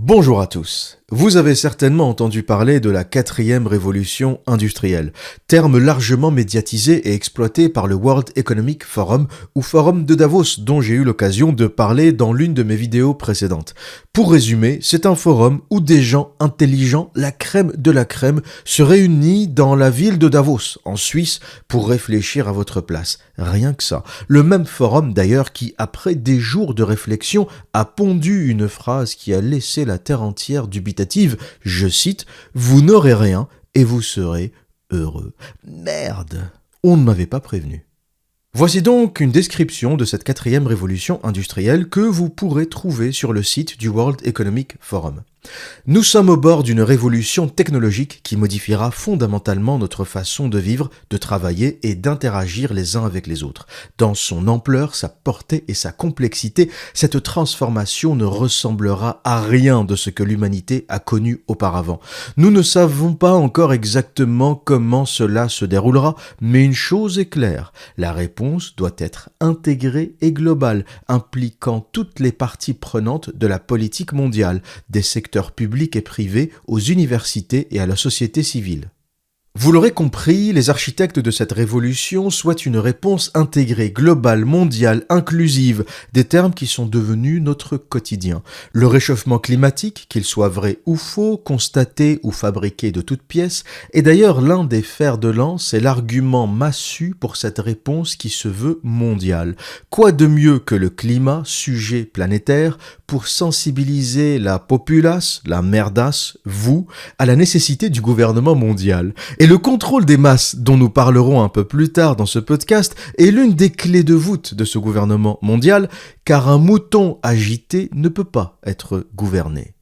Bonjour à tous. Vous avez certainement entendu parler de la quatrième révolution industrielle, terme largement médiatisé et exploité par le World Economic Forum ou Forum de Davos dont j'ai eu l'occasion de parler dans l'une de mes vidéos précédentes. Pour résumer, c'est un forum où des gens intelligents, la crème de la crème, se réunissent dans la ville de Davos, en Suisse, pour réfléchir à votre place. Rien que ça. Le même forum d'ailleurs qui, après des jours de réflexion, a pondu une phrase qui a laissé la terre entière dubitative, je cite, « Vous n'aurez rien et vous serez heureux ». Merde, on ne m'avait pas prévenu. Voici donc une description de cette quatrième révolution industrielle que vous pourrez trouver sur le site du World Economic Forum. Nous sommes au bord d'une révolution technologique qui modifiera fondamentalement notre façon de vivre, de travailler et d'interagir les uns avec les autres. Dans son ampleur, sa portée et sa complexité, cette transformation ne ressemblera à rien de ce que l'humanité a connu auparavant. Nous ne savons pas encore exactement comment cela se déroulera, mais une chose est claire, la réponse doit être intégrée et globale, impliquant toutes les parties prenantes de la politique mondiale, des secteurs publics et privés, aux universités et à la société civile. Vous l'aurez compris, les architectes de cette révolution souhaitent une réponse intégrée, globale, mondiale, inclusive, des termes qui sont devenus notre quotidien. Le réchauffement climatique, qu'il soit vrai ou faux, constaté ou fabriqué de toutes pièces, est d'ailleurs l'un des fers de lance et l'argument massu pour cette réponse qui se veut mondiale. Quoi de mieux que le climat, sujet planétaire, pour sensibiliser la populace, la merdasse, vous, à la nécessité du gouvernement mondial. Et le contrôle des masses, dont nous parlerons un peu plus tard dans ce podcast, est l'une des clés de voûte de ce gouvernement mondial, car un mouton agité ne peut pas être gouverné.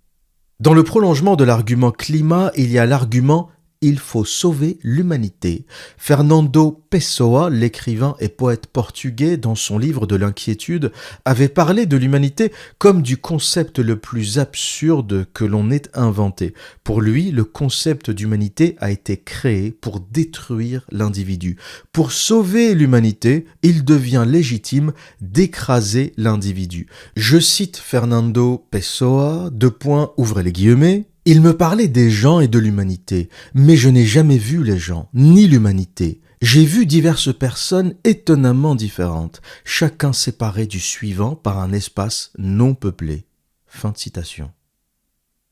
Dans le prolongement de l'argument climat, il y a l'argument il faut sauver l'humanité. Fernando Pessoa, l'écrivain et poète portugais, dans son livre de l'inquiétude, avait parlé de l'humanité comme du concept le plus absurde que l'on ait inventé. Pour lui, le concept d'humanité a été créé pour détruire l'individu. Pour sauver l'humanité, il devient légitime d'écraser l'individu. Je cite Fernando Pessoa, ouvrez les guillemets, « Il me parlait des gens et de l'humanité, mais je n'ai jamais vu les gens, ni l'humanité. J'ai vu diverses personnes étonnamment différentes, chacun séparé du suivant par un espace non peuplé. » Fin de citation.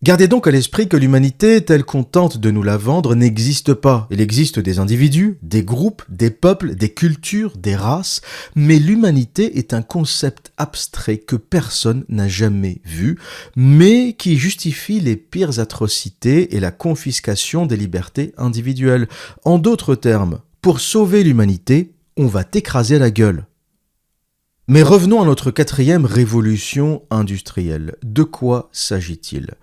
Gardez donc à l'esprit que l'humanité, telle qu'on tente de nous la vendre, n'existe pas. Il existe des individus, des groupes, des peuples, des cultures, des races, mais l'humanité est un concept abstrait que personne n'a jamais vu, mais qui justifie les pires atrocités et la confiscation des libertés individuelles. En d'autres termes, pour sauver l'humanité, on va t'écraser la gueule. Mais revenons à notre quatrième révolution industrielle. De quoi s'agit-il ?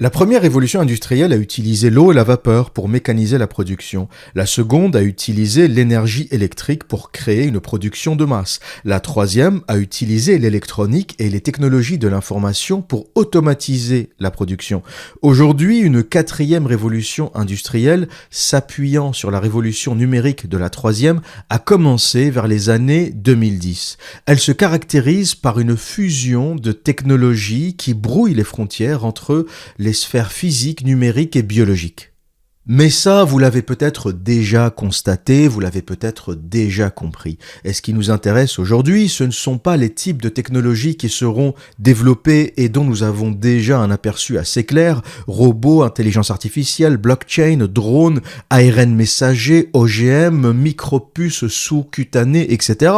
La première révolution industrielle a utilisé l'eau et la vapeur pour mécaniser la production. La seconde a utilisé l'énergie électrique pour créer une production de masse. La troisième a utilisé l'électronique et les technologies de l'information pour automatiser la production. Aujourd'hui, une quatrième révolution industrielle, s'appuyant sur la révolution numérique de la troisième, a commencé vers les années 2010. Elle se caractérise par une fusion de technologies qui brouille les frontières entre les sphères physiques, numériques et biologiques. Mais ça, vous l'avez peut-être déjà constaté, vous l'avez peut-être déjà compris. Et ce qui nous intéresse aujourd'hui, ce ne sont pas les types de technologies qui seront développées et dont nous avons déjà un aperçu assez clair, robots, intelligence artificielle, blockchain, drones, ARN messager, OGM, micropuces sous-cutanées, etc.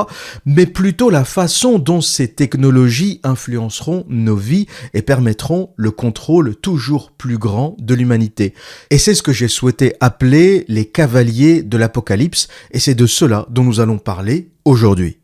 Mais plutôt la façon dont ces technologies influenceront nos vies et permettront le contrôle toujours plus grand de l'humanité. Et c'est ce que j'ai souhaité appeler les cavaliers de l'apocalypse, et c'est de cela dont nous allons parler aujourd'hui.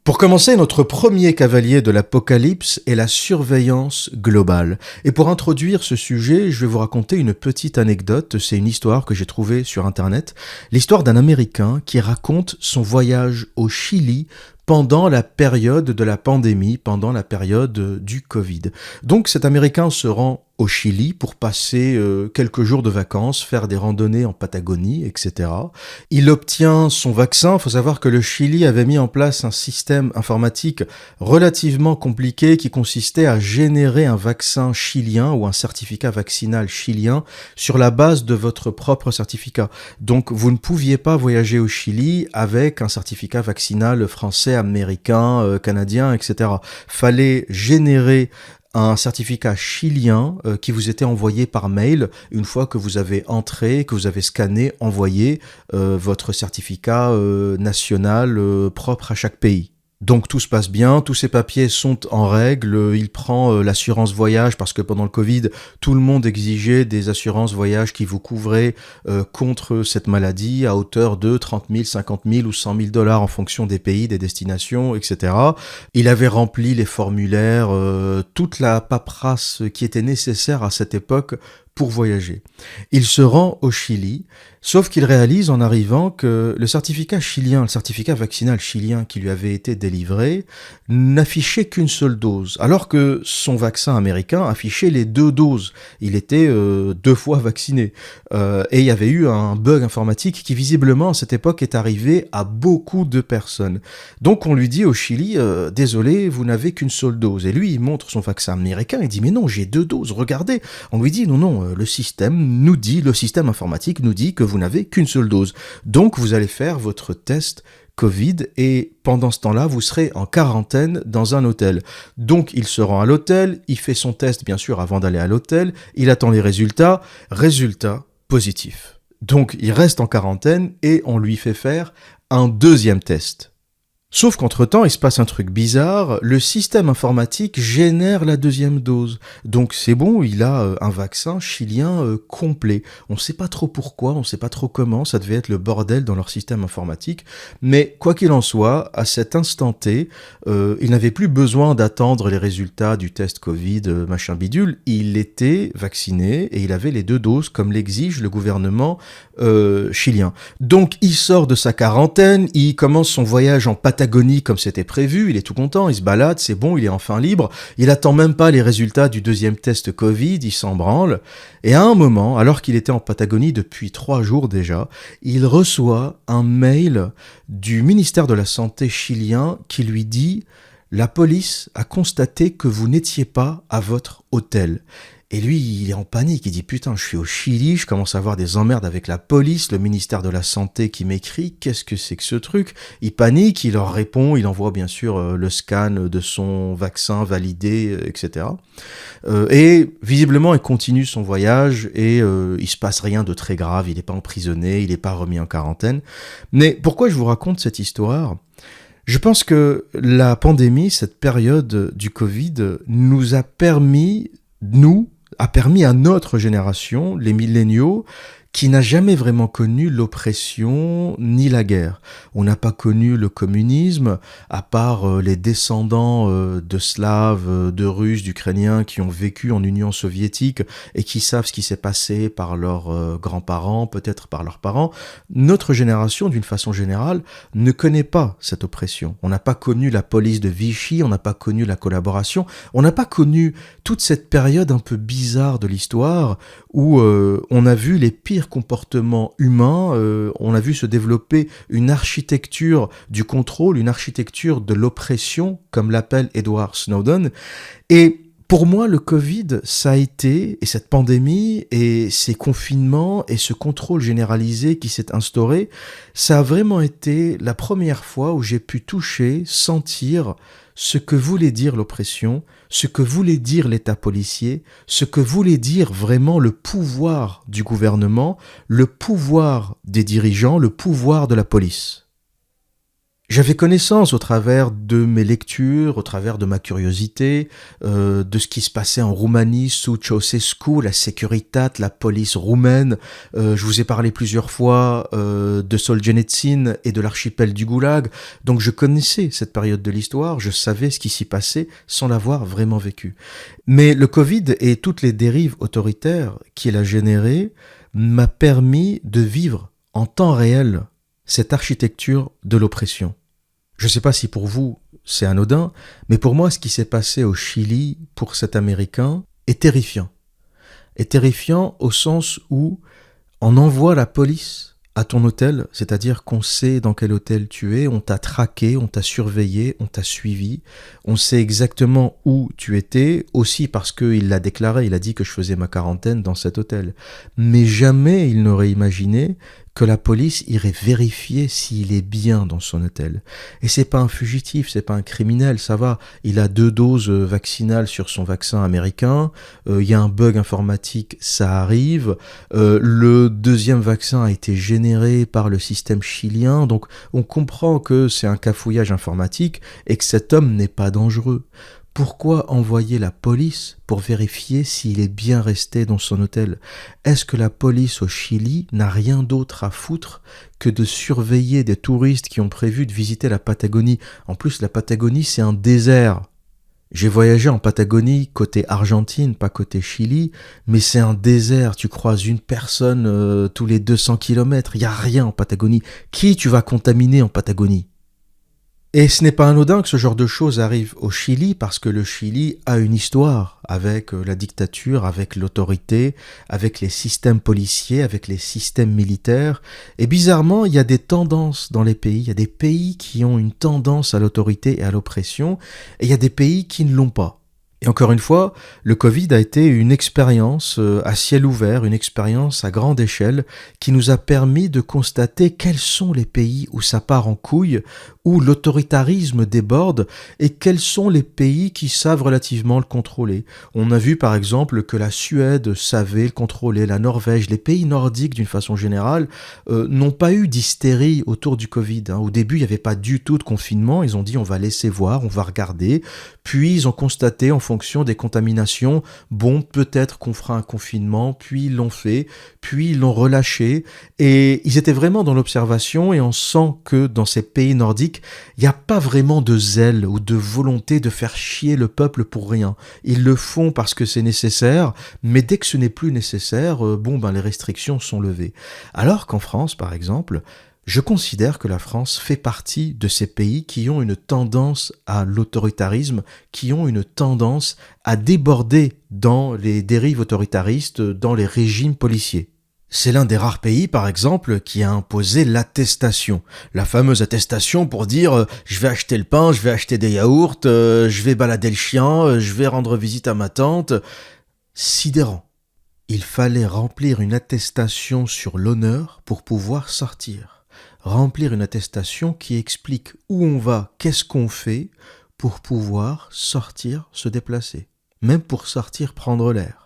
Pour commencer, notre premier cavalier de l'apocalypse est la surveillance globale. Et pour introduire ce sujet, je vais vous raconter une petite anecdote, c'est une histoire que j'ai trouvée sur internet, l'histoire d'un Américain qui raconte son voyage au Chili pendant la période de la pandémie, pendant la période du Covid. Donc cet Américain se rend au Chili pour passer quelques jours de vacances, faire des randonnées en Patagonie, etc. Il obtient son vaccin. Il faut savoir que le Chili avait mis en place un système informatique relativement compliqué qui consistait à générer un vaccin chilien ou un certificat vaccinal chilien sur la base de votre propre certificat. Donc vous ne pouviez pas voyager au Chili avec un certificat vaccinal français, américain, canadien, etc. Fallait générer un certificat chilien qui vous était envoyé par mail une fois que vous avez entré, que vous avez scanné, envoyé votre certificat national propre à chaque pays. Donc tout se passe bien, tous ces papiers sont en règle, il prend l'assurance voyage parce que pendant le Covid, tout le monde exigeait des assurances voyage qui vous couvraient contre cette maladie à hauteur de 30 000, 50 000 ou 100 000 dollars en fonction des pays, des destinations, etc. Il avait rempli les formulaires, toute la paperasse qui était nécessaire à cette époque pour voyager. Il se rend au Chili, sauf qu'il réalise en arrivant que le certificat chilien, le certificat vaccinal chilien qui lui avait été délivré, n'affichait qu'une seule dose, alors que son vaccin américain affichait les 2 doses. Il était 2 fois vacciné. Et il y avait eu un bug informatique qui visiblement à cette époque est arrivé à beaucoup de personnes. Donc on lui dit au Chili, désolé, vous n'avez qu'une seule dose. Et lui, il montre son vaccin américain, il dit, mais non, j'ai 2 doses, regardez. On lui dit, non, le système informatique nous dit que vous n'avez qu'une seule dose. Donc vous allez faire votre test Covid et pendant ce temps-là, vous serez en quarantaine dans un hôtel. Donc il se rend à l'hôtel, il fait son test bien sûr avant d'aller à l'hôtel, il attend les résultats positif. Donc il reste en quarantaine et on lui fait faire un 2e test. Sauf qu'entre-temps, il se passe un truc bizarre, le système informatique génère la 2e dose. Donc c'est bon, il a un vaccin chilien complet. On ne sait pas trop pourquoi, on ne sait pas trop comment, ça devait être le bordel dans leur système informatique. Mais quoi qu'il en soit, à cet instant T, il n'avait plus besoin d'attendre les résultats du test Covid, machin bidule. Il était vacciné et il avait les 2 doses comme l'exige le gouvernement chilien. Donc il sort de sa quarantaine, il commence son voyage en Patagonie comme c'était prévu, il est tout content, il se balade, c'est bon, il est enfin libre, il attend même pas les résultats du 2e test Covid, il s'en branle, et à un moment, alors qu'il était en Patagonie depuis 3 jours déjà, il reçoit un mail du ministère de la Santé chilien qui lui dit « La police a constaté que vous n'étiez pas à votre hôtel ». Et lui, il est en panique, il dit « Putain, je suis au Chili, je commence à avoir des emmerdes avec la police, le ministère de la Santé qui m'écrit, qu'est-ce que c'est que ce truc ?» Il panique, il leur répond, il envoie bien sûr le scan de son vaccin validé, etc. Et visiblement, il continue son voyage et il se passe rien de très grave, il n'est pas emprisonné, il n'est pas remis en quarantaine. Mais pourquoi je vous raconte cette histoire ? Je pense que la pandémie, cette période du Covid, nous a permis à notre génération, les milléniaux, qui n'a jamais vraiment connu l'oppression ni la guerre. On n'a pas connu le communisme, à part les descendants de Slaves, de Russes, d'Ukrainiens qui ont vécu en Union soviétique et qui savent ce qui s'est passé par leurs grands-parents, peut-être par leurs parents. Notre génération, d'une façon générale, ne connaît pas cette oppression. On n'a pas connu la police de Vichy, on n'a pas connu la collaboration, on n'a pas connu toute cette période un peu bizarre de l'histoire où on a vu les pires comportements humains, on a vu se développer une architecture du contrôle, une architecture de l'oppression, comme l'appelle Edward Snowden. Et pour moi, le Covid, ça a été, et cette pandémie, et ces confinements, et ce contrôle généralisé qui s'est instauré, ça a vraiment été la première fois où j'ai pu toucher, sentir ce que voulait dire l'oppression, ce que voulait dire l'État policier, ce que voulait dire vraiment le pouvoir du gouvernement, le pouvoir des dirigeants, le pouvoir de la police. J'avais connaissance au travers de mes lectures, au travers de ma curiosité, de ce qui se passait en Roumanie sous Ceausescu, la Securitate, la police roumaine. Je vous ai parlé plusieurs fois de Solzhenitsyn et de l'archipel du Goulag. Donc je connaissais cette période de l'histoire, je savais ce qui s'y passait sans l'avoir vraiment vécu. Mais le Covid et toutes les dérives autoritaires qu'il a générées m'a permis de vivre en temps réel cette architecture de l'oppression. Je ne sais pas si pour vous c'est anodin, mais pour moi ce qui s'est passé au Chili pour cet Américain est terrifiant. est terrifiant au sens où on envoie la police à ton hôtel, c'est-à-dire qu'on sait dans quel hôtel tu es, on t'a traqué, on t'a surveillé, on t'a suivi, on sait exactement où tu étais, aussi parce qu'il l'a déclaré, il a dit que je faisais ma quarantaine dans cet hôtel. Mais jamais il n'aurait imaginé que la police irait vérifier s'il est bien dans son hôtel. Et c'est pas un fugitif, c'est pas un criminel, ça va. Il a 2 doses vaccinales sur son vaccin américain, il y a un bug informatique, ça arrive. Le deuxième vaccin a été généré par le système chilien, donc on comprend que c'est un cafouillage informatique et que cet homme n'est pas dangereux. Pourquoi envoyer la police pour vérifier s'il est bien resté dans son hôtel? Est-ce que la police au Chili n'a rien d'autre à foutre que de surveiller des touristes qui ont prévu de visiter la Patagonie? En plus, la Patagonie, c'est un désert. J'ai voyagé en Patagonie, côté Argentine, pas côté Chili, mais c'est un désert, tu croises une personne tous les 200 kilomètres, il n'y a rien en Patagonie. Qui tu vas contaminer en Patagonie? Et ce n'est pas anodin que ce genre de choses arrive au Chili parce que le Chili a une histoire avec la dictature, avec l'autorité, avec les systèmes policiers, avec les systèmes militaires. Et bizarrement, il y a des tendances dans les pays. Il y a des pays qui ont une tendance à l'autorité et à l'oppression et il y a des pays qui ne l'ont pas. Et encore une fois, le Covid a été une expérience à ciel ouvert, une expérience à grande échelle qui nous a permis de constater quels sont les pays où ça part en couille, où l'autoritarisme déborde et quels sont les pays qui savent relativement le contrôler. On a vu par exemple que la Suède savait le contrôler, la Norvège, les pays nordiques d'une façon générale n'ont pas eu d'hystérie autour du Covid. Au début, il n'y avait pas du tout de confinement, ils ont dit on va laisser voir, on va regarder, puis ils ont constaté en fonction des contaminations, bon, peut-être qu'on fera un confinement, puis ils l'ont fait, puis ils l'ont relâché, et ils étaient vraiment dans l'observation, et on sent que dans ces pays nordiques, il n'y a pas vraiment de zèle ou de volonté de faire chier le peuple pour rien. Ils le font parce que c'est nécessaire, mais dès que ce n'est plus nécessaire, les restrictions sont levées. Alors qu'en France, par exemple, je considère que la France fait partie de ces pays qui ont une tendance à l'autoritarisme, qui ont une tendance à déborder dans les dérives autoritaristes, dans les régimes policiers. C'est l'un des rares pays, par exemple, qui a imposé l'attestation. La fameuse attestation pour dire je vais acheter le pain, je vais acheter des yaourts, je vais balader le chien, je vais rendre visite à ma tante. Sidérant. Il fallait remplir une attestation sur l'honneur pour pouvoir sortir. Remplir une attestation qui explique où on va, qu'est-ce qu'on fait pour pouvoir sortir, se déplacer. Même pour sortir, prendre l'air.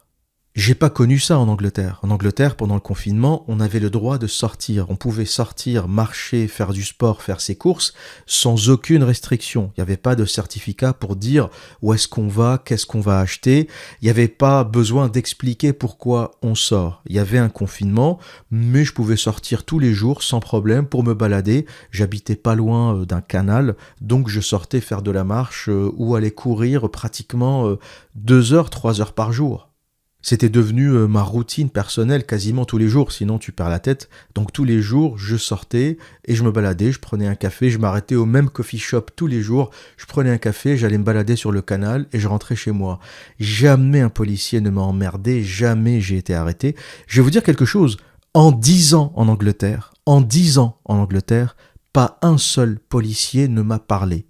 J'ai pas connu ça en Angleterre. En Angleterre, pendant le confinement, on avait le droit de sortir. On pouvait sortir, marcher, faire du sport, faire ses courses, sans aucune restriction. Il n'y avait pas de certificat pour dire où est-ce qu'on va, qu'est-ce qu'on va acheter. Il n'y avait pas besoin d'expliquer pourquoi on sort. Il y avait un confinement, mais je pouvais sortir tous les jours sans problème pour me balader. J'habitais pas loin d'un canal, donc je sortais faire de la marche ou aller courir pratiquement 2 heures, 3 heures par jour. C'était devenu ma routine personnelle quasiment tous les jours, sinon tu perds la tête. Donc tous les jours, je sortais et je me baladais, je prenais un café, je m'arrêtais au même coffee shop tous les jours, je prenais un café, j'allais me balader sur le canal et je rentrais chez moi. Jamais un policier ne m'a emmerdé, jamais j'ai été arrêté. Je vais vous dire quelque chose, en 10 ans en Angleterre, pas un seul policier ne m'a parlé.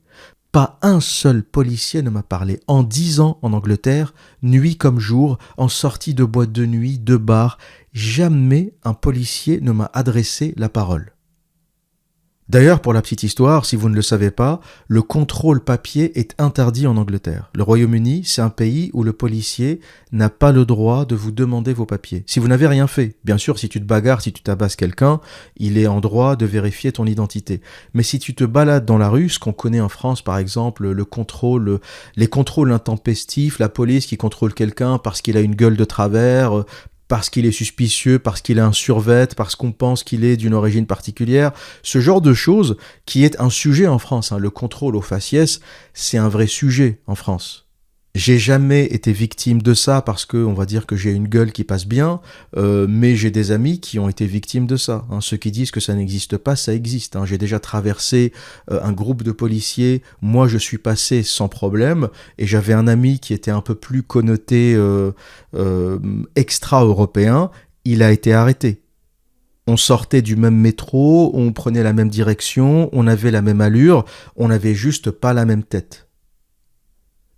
Pas un seul policier ne m'a parlé. En 10 ans en Angleterre, nuit comme jour, en sortie de boîte de nuit, de bar, jamais un policier ne m'a adressé la parole. D'ailleurs, pour la petite histoire, si vous ne le savez pas, le contrôle papier est interdit en Angleterre. Le Royaume-Uni, c'est un pays où le policier n'a pas le droit de vous demander vos papiers. Si vous n'avez rien fait, bien sûr, si tu te bagarres, si tu tabasses quelqu'un, il est en droit de vérifier ton identité. Mais si tu te balades dans la rue, ce qu'on connaît en France, par exemple, les contrôles intempestifs, la police qui contrôle quelqu'un parce qu'il a une gueule de travers, parce qu'il est suspicieux, parce qu'il a un survêt, parce qu'on pense qu'il est d'une origine particulière, ce genre de choses qui est un sujet en France. Le contrôle au faciès, c'est un vrai sujet en France. J'ai jamais été victime de ça parce que, on va dire que j'ai une gueule qui passe bien, mais j'ai des amis qui ont été victimes de ça. Hein. Ceux qui disent que ça n'existe pas, ça existe. Hein. J'ai déjà traversé un groupe de policiers, moi je suis passé sans problème, et j'avais un ami qui était un peu plus connoté extra-européen, il a été arrêté. On sortait du même métro, on prenait la même direction, on avait la même allure, on n'avait juste pas la même tête.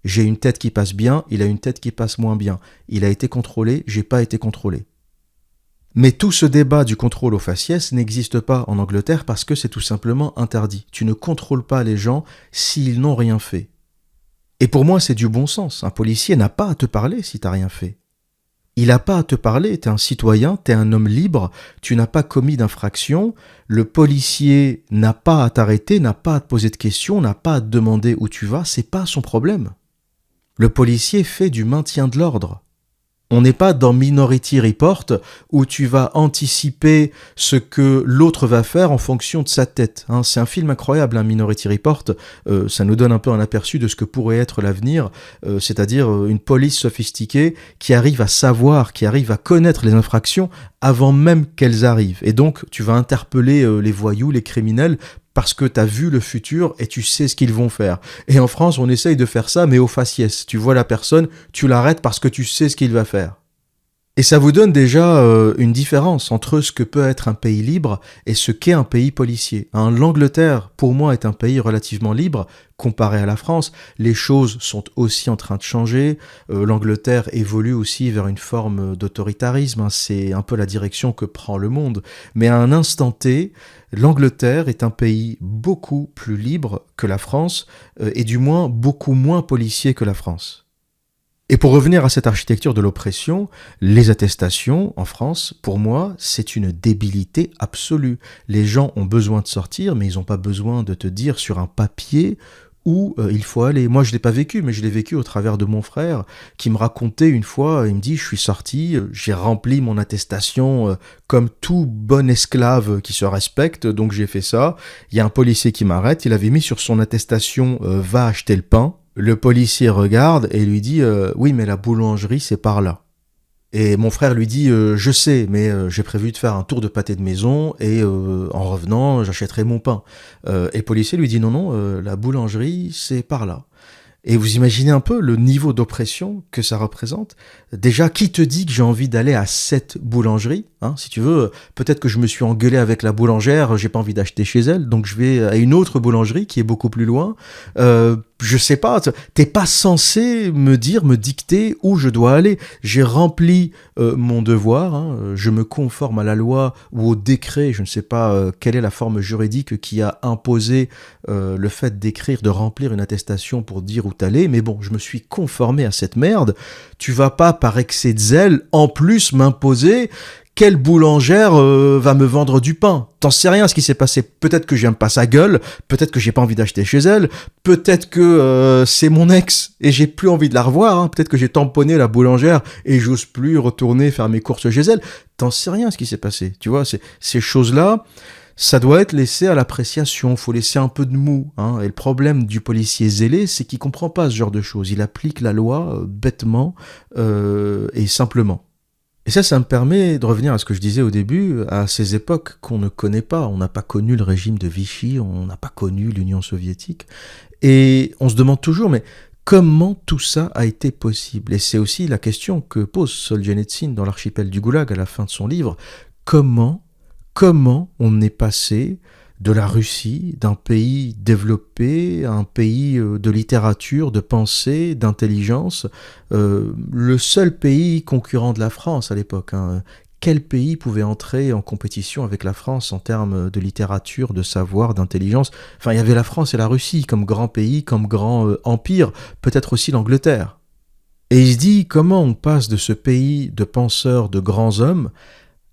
J'ai une tête qui passe bien, il a une tête qui passe moins bien. Il a été contrôlé, j'ai pas été contrôlé. Mais tout ce débat du contrôle au faciès n'existe pas en Angleterre parce que c'est tout simplement interdit. Tu ne contrôles pas les gens s'ils n'ont rien fait. Et pour moi, c'est du bon sens. Un policier n'a pas à te parler si t'as rien fait. Il n'a pas à te parler, t'es un citoyen, t'es un homme libre, tu n'as pas commis d'infraction, le policier n'a pas à t'arrêter, n'a pas à te poser de questions, n'a pas à te demander où tu vas, c'est pas son problème. Le policier fait du maintien de l'ordre. On n'est pas dans Minority Report où tu vas anticiper ce que l'autre va faire en fonction de sa tête. Hein, c'est un film incroyable, Minority Report. Ça nous donne un peu un aperçu de ce que pourrait être l'avenir, c'est-à-dire une police sophistiquée qui arrive à savoir, qui arrive à connaître les infractions avant même qu'elles arrivent. Et donc, tu vas interpeller les voyous, les criminels, parce que tu as vu le futur et tu sais ce qu'ils vont faire. Et en France, on essaye de faire ça, mais au faciès. Tu vois la personne, tu l'arrêtes parce que tu sais ce qu'il va faire. Et ça vous donne déjà une différence entre ce que peut être un pays libre et ce qu'est un pays policier. Hein, l'Angleterre, pour moi, est un pays relativement libre comparé à la France. Les choses sont aussi en train de changer. L'Angleterre évolue aussi vers une forme d'autoritarisme. Hein, c'est un peu la direction que prend le monde. Mais à un instant T, l'Angleterre est un pays beaucoup plus libre que la France et du moins beaucoup moins policier que la France. Et pour revenir à cette architecture de l'oppression, les attestations en France, pour moi, c'est une débilité absolue. Les gens ont besoin de sortir, mais ils n'ont pas besoin de te dire sur un papier où il faut aller. Moi, je ne l'ai pas vécu, mais je l'ai vécu au travers de mon frère qui me racontait une fois, il me dit, je suis sorti, j'ai rempli mon attestation comme tout bon esclave qui se respecte, donc j'ai fait ça. Il y a un policier qui m'arrête, il avait mis sur son attestation va acheter le pain. Le policier regarde et lui dit oui, mais la boulangerie, c'est par là. Et mon frère lui dit je sais, mais j'ai prévu de faire un tour de pâté de maison et en revenant, j'achèterai mon pain. Et le policier lui dit non, la boulangerie, c'est par là. Et vous imaginez un peu le niveau d'oppression que ça représente. Déjà, qui te dit que j'ai envie d'aller à cette boulangerie, hein, si tu veux, peut-être que je me suis engueulé avec la boulangère, j'ai pas envie d'acheter chez elle, donc je vais à une autre boulangerie qui est beaucoup plus loin. Je sais pas, t'es pas censé me dicter où je dois aller. J'ai rempli mon devoir, hein, je me conforme à la loi ou au décret, je ne sais pas quelle est la forme juridique qui a imposé le fait d'écrire, de remplir une attestation pour dire où t'allais, mais bon, je me suis conformé à cette merde. Tu vas pas, par excès de zèle, en plus m'imposer quelle boulangère va me vendre du pain. T'en sais rien ce qui s'est passé. Peut-être que j'aime pas sa gueule, peut-être que j'ai pas envie d'acheter chez elle, peut-être que c'est mon ex et j'ai plus envie de la revoir, hein. Peut-être que j'ai tamponné la boulangère et j'ose plus retourner faire mes courses chez elle. T'en sais rien ce qui s'est passé. Tu vois, ces choses-là, ça doit être laissé à l'appréciation, faut laisser un peu de mou. Hein. Et le problème du policier zélé, c'est qu'il comprend pas ce genre de choses. Il applique la loi bêtement et simplement. Et ça me permet de revenir à ce que je disais au début, à ces époques qu'on ne connaît pas. On n'a pas connu le régime de Vichy, on n'a pas connu l'Union soviétique. Et on se demande toujours, mais comment tout ça a été possible? Et c'est aussi la question que pose Solzhenitsyn dans l'archipel du Goulag à la fin de son livre. Comment on est passé de la Russie, d'un pays développé, un pays de littérature, de pensée, d'intelligence, le seul pays concurrent de la France à l'époque. Hein. Quel pays pouvait entrer en compétition avec la France en termes de littérature, de savoir, d'intelligence? Enfin, il y avait la France et la Russie comme grands pays, comme grands empires, peut-être aussi l'Angleterre. Et il se dit, comment on passe de ce pays de penseurs, de grands hommes,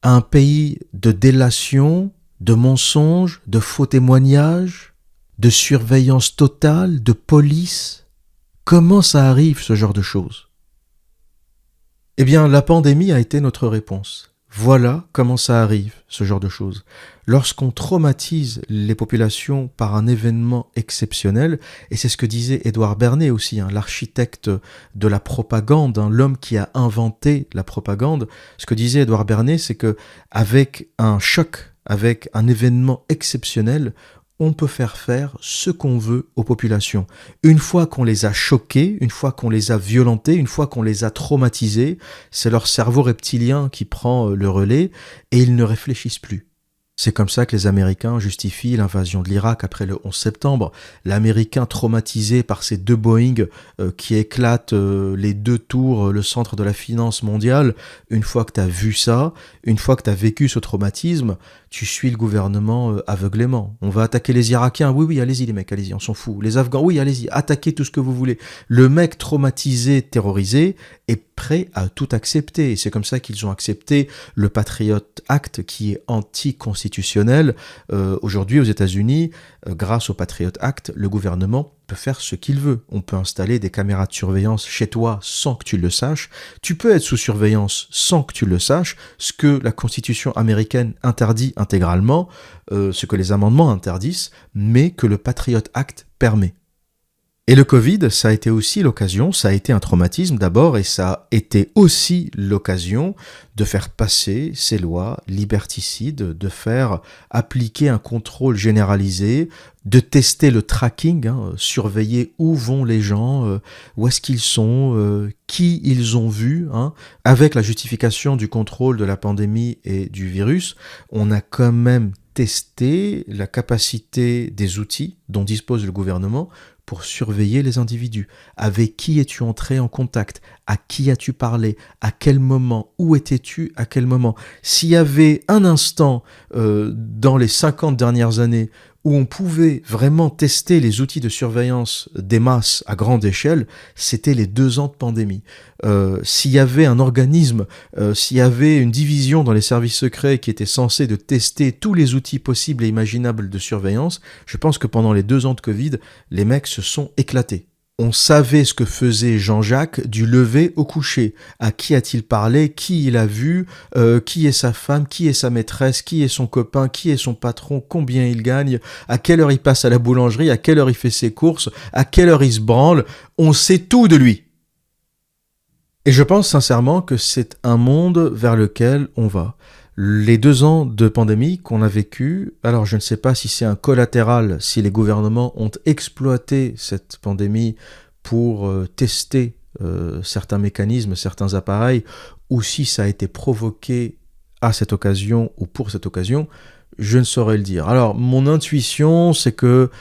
à un pays de délation, de mensonges, de faux témoignages, de surveillance totale, de police? Comment ça arrive, ce genre de choses? Eh bien, la pandémie a été notre réponse. Voilà comment ça arrive, ce genre de choses. Lorsqu'on traumatise les populations par un événement exceptionnel, et c'est ce que disait Édouard Bernays aussi, l'architecte de la propagande, l'homme qui a inventé la propagande, ce que disait Édouard Bernays, c'est que avec un choc, avec un événement exceptionnel, on peut faire ce qu'on veut aux populations. Une fois qu'on les a choqués, une fois qu'on les a violentés, une fois qu'on les a traumatisés, c'est leur cerveau reptilien qui prend le relais et ils ne réfléchissent plus. C'est comme ça que les Américains justifient l'invasion de l'Irak après le 11 septembre. L'Américain traumatisé par ces 2 Boeing qui éclatent les 2 tours, le centre de la finance mondiale, une fois que tu as vu ça, une fois que tu as vécu ce traumatisme, tu suis le gouvernement aveuglément. On va attaquer les Irakiens, oui, allez-y les mecs, allez-y, on s'en fout. Les Afghans, oui, allez-y, attaquez tout ce que vous voulez. Le mec traumatisé, terrorisé, est prêt à tout accepter. Et c'est comme ça qu'ils ont accepté le Patriot Act qui est anticonstitutionnel. Aujourd'hui, aux États-Unis, grâce au Patriot Act, le gouvernement peut faire ce qu'il veut. On peut installer des caméras de surveillance chez toi sans que tu le saches. Tu peux être sous surveillance sans que tu le saches, ce que la Constitution américaine interdit intégralement, ce que les amendements interdisent, mais que le Patriot Act permet. Et le Covid, ça a été aussi l'occasion, ça a été un traumatisme d'abord, et ça a été aussi l'occasion de faire passer ces lois liberticides, de faire appliquer un contrôle généralisé, de tester le tracking, surveiller où vont les gens, où est-ce qu'ils sont, qui ils ont vu. Avec la justification du contrôle de la pandémie et du virus, on a quand même testé la capacité des outils dont dispose le gouvernement pour surveiller les individus. Avec qui es-tu entré en contact? À qui as-tu parlé? À quel moment? Où étais-tu? À quel moment? S'il y avait un instant dans les 50 dernières années où on pouvait vraiment tester les outils de surveillance des masses à grande échelle, c'était les 2 ans de pandémie. S'il y avait un organisme, s'il y avait une division dans les services secrets qui était censée de tester tous les outils possibles et imaginables de surveillance, je pense que pendant les 2 ans de Covid, les mecs se sont éclatés. On savait ce que faisait Jean-Jacques du lever au coucher. À qui a-t-il parlé? Qui il a vu? Qui est sa femme? Qui est sa maîtresse? Qui est son copain? Qui est son patron? Combien il gagne? À quelle heure il passe à la boulangerie? À quelle heure il fait ses courses? À quelle heure il se branle? On sait tout de lui. Et je pense sincèrement que c'est un monde vers lequel on va. Les 2 ans de pandémie qu'on a vécu, alors je ne sais pas si c'est un collatéral, si les gouvernements ont exploité cette pandémie pour tester certains mécanismes, certains appareils, ou si ça a été provoqué à cette occasion ou pour cette occasion, je ne saurais le dire. Alors mon intuition, c'est que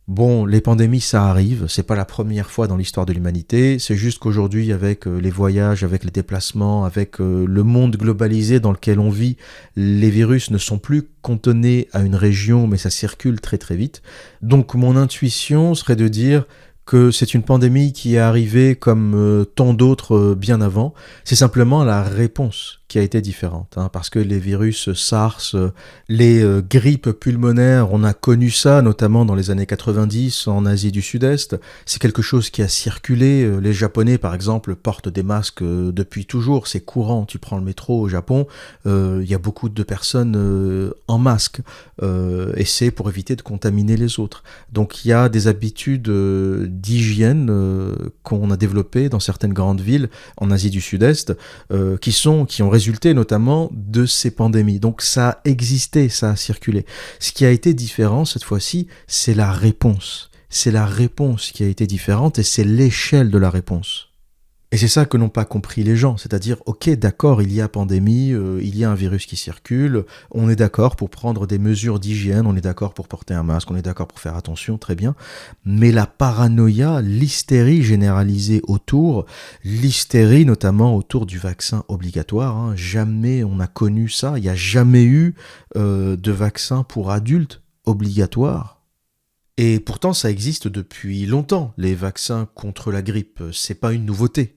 bon, les pandémies, ça arrive, c'est pas la première fois dans l'histoire de l'humanité, c'est juste qu'aujourd'hui, avec les voyages, avec les déplacements, avec le monde globalisé dans lequel on vit, les virus ne sont plus cantonnés à une région, mais ça circule très très vite. Donc mon intuition serait de dire que c'est une pandémie qui est arrivée comme tant d'autres bien avant, c'est simplement la réponse qui a été différente, parce que les virus SARS, les grippes pulmonaires, on a connu ça notamment dans les années 90 en Asie du Sud-Est, c'est quelque chose qui a circulé, les Japonais par exemple portent des masques depuis toujours, c'est courant, tu prends le métro au Japon, il y a beaucoup de personnes en masque, et c'est pour éviter de contaminer les autres. Donc il y a des habitudes d'hygiène qu'on a développées dans certaines grandes villes en Asie du Sud-Est, qui ont résulté notamment de ces pandémies. Donc ça a existé, ça a circulé. Ce qui a été différent cette fois-ci, c'est la réponse. C'est la réponse qui a été différente et c'est l'échelle de la réponse. Et c'est ça que n'ont pas compris les gens, c'est-à-dire, ok, d'accord, il y a pandémie, il y a un virus qui circule, on est d'accord pour prendre des mesures d'hygiène, on est d'accord pour porter un masque, on est d'accord pour faire attention, très bien, mais la paranoïa, l'hystérie généralisée autour, l'hystérie notamment autour du vaccin obligatoire, jamais on a connu ça, il n'y a jamais eu de vaccin pour adultes obligatoire. Et pourtant, ça existe depuis longtemps, les vaccins contre la grippe, c'est pas une nouveauté.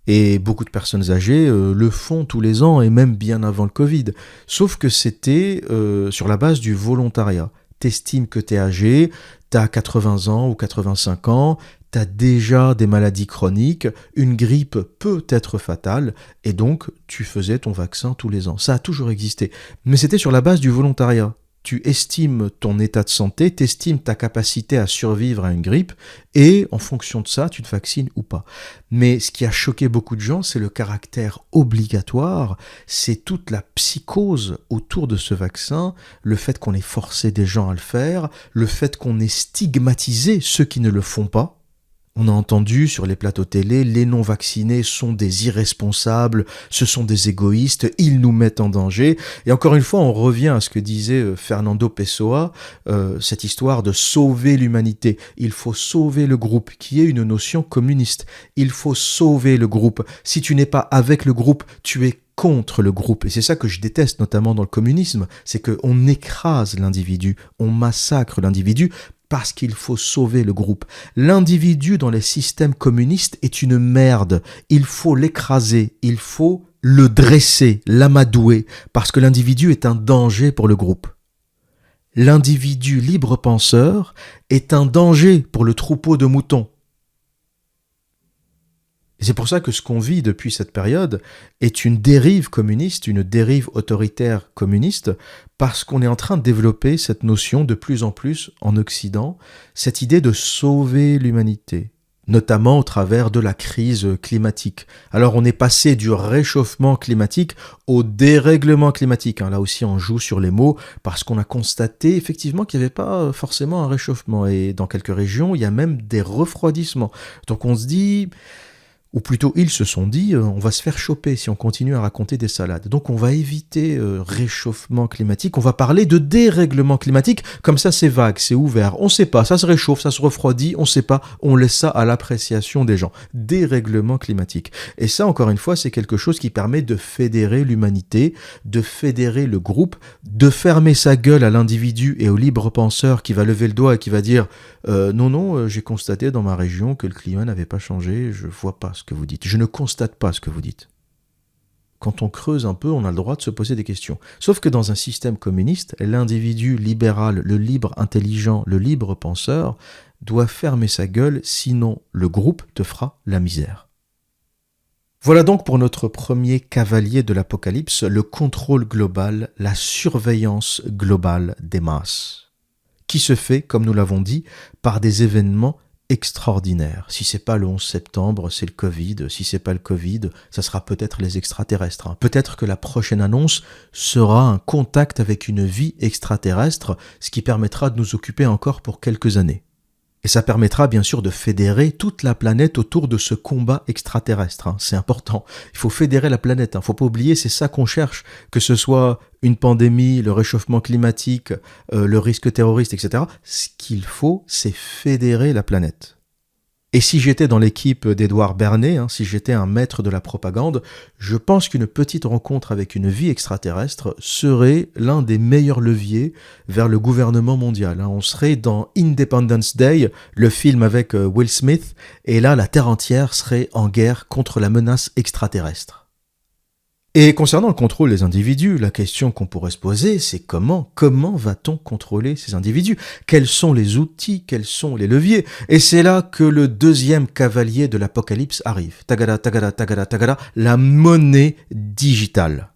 Et beaucoup de personnes âgées le font tous les ans et même bien avant le Covid. Sauf que c'était sur la base du volontariat. T'estimes que t'es âgé, t'as 80 ans ou 85 ans, tu as déjà des maladies chroniques, une grippe peut être fatale, et donc tu faisais ton vaccin tous les ans. Ça a toujours existé. Mais c'était sur la base du volontariat. Tu estimes ton état de santé, tu estimes ta capacité à survivre à une grippe, et en fonction de ça, tu te vaccines ou pas. Mais ce qui a choqué beaucoup de gens, c'est le caractère obligatoire, c'est toute la psychose autour de ce vaccin, le fait qu'on ait forcé des gens à le faire, le fait qu'on ait stigmatisé ceux qui ne le font pas. On a entendu sur les plateaux télé, les non-vaccinés sont des irresponsables, ce sont des égoïstes, ils nous mettent en danger. Et encore une fois, on revient à ce que disait Fernando Pessoa, cette histoire de sauver l'humanité. Il faut sauver le groupe, qui est une notion communiste. Il faut sauver le groupe. Si tu n'es pas avec le groupe, tu es contre le groupe. Et c'est ça que je déteste, notamment dans le communisme, c'est qu'on écrase l'individu, on massacre l'individu, parce qu'il faut sauver le groupe. L'individu dans les systèmes communistes est une merde. Il faut l'écraser, il faut le dresser, l'amadouer, parce que l'individu est un danger pour le groupe. L'individu libre-penseur est un danger pour le troupeau de moutons. Et c'est pour ça que ce qu'on vit depuis cette période est une dérive communiste, une dérive autoritaire communiste, parce qu'on est en train de développer cette notion de plus en plus en Occident, cette idée de sauver l'humanité, notamment au travers de la crise climatique. Alors on est passé du réchauffement climatique au dérèglement climatique. Là aussi on joue sur les mots, parce qu'on a constaté effectivement qu'il n'y avait pas forcément un réchauffement, et dans quelques régions il y a même des refroidissements. Donc on se dit... Ou plutôt, ils se sont dit, on va se faire choper si on continue à raconter des salades. Donc on va éviter réchauffement climatique, on va parler de dérèglement climatique, comme ça c'est vague, c'est ouvert, on ne sait pas, ça se réchauffe, ça se refroidit, on ne sait pas, on laisse ça à l'appréciation des gens. Dérèglement climatique. Et ça, encore une fois, c'est quelque chose qui permet de fédérer l'humanité, de fédérer le groupe, de fermer sa gueule à l'individu et au libre penseur qui va lever le doigt et qui va dire non, j'ai constaté dans ma région que le climat n'avait pas changé, je vois pas ce que vous dites. Je ne constate pas ce que vous dites. Quand on creuse un peu, on a le droit de se poser des questions. Sauf que dans un système communiste, l'individu libéral, le libre intelligent, le libre penseur, doit fermer sa gueule, sinon le groupe te fera la misère. Voilà donc pour notre premier cavalier de l'apocalypse, le contrôle global, la surveillance globale des masses, qui se fait, comme nous l'avons dit, par des événements extraordinaire. Si c'est pas le 11 septembre, c'est le Covid. Si c'est pas le Covid, ça sera peut-être les extraterrestres. Peut-être que la prochaine annonce sera un contact avec une vie extraterrestre, ce qui permettra de nous occuper encore pour quelques années. Et ça permettra bien sûr de fédérer toute la planète autour de ce combat extraterrestre. C'est important. Il faut fédérer la planète. Faut pas oublier, c'est ça qu'on cherche. Que ce soit une pandémie, le réchauffement climatique, le risque terroriste, etc. Ce qu'il faut, c'est fédérer la planète. Et si j'étais dans l'équipe d'Edouard Bernet, si j'étais un maître de la propagande, je pense qu'une petite rencontre avec une vie extraterrestre serait l'un des meilleurs leviers vers le gouvernement mondial. On serait dans Independence Day, le film avec Will Smith, et là la Terre entière serait en guerre contre la menace extraterrestre. Et concernant le contrôle des individus, la question qu'on pourrait se poser, c'est comment va-t-on contrôler ces individus? Quels sont les outils? Quels sont les leviers? Et c'est là que le deuxième cavalier de l'apocalypse arrive. Tagada, tagada, tagada, tagada, la monnaie digitale.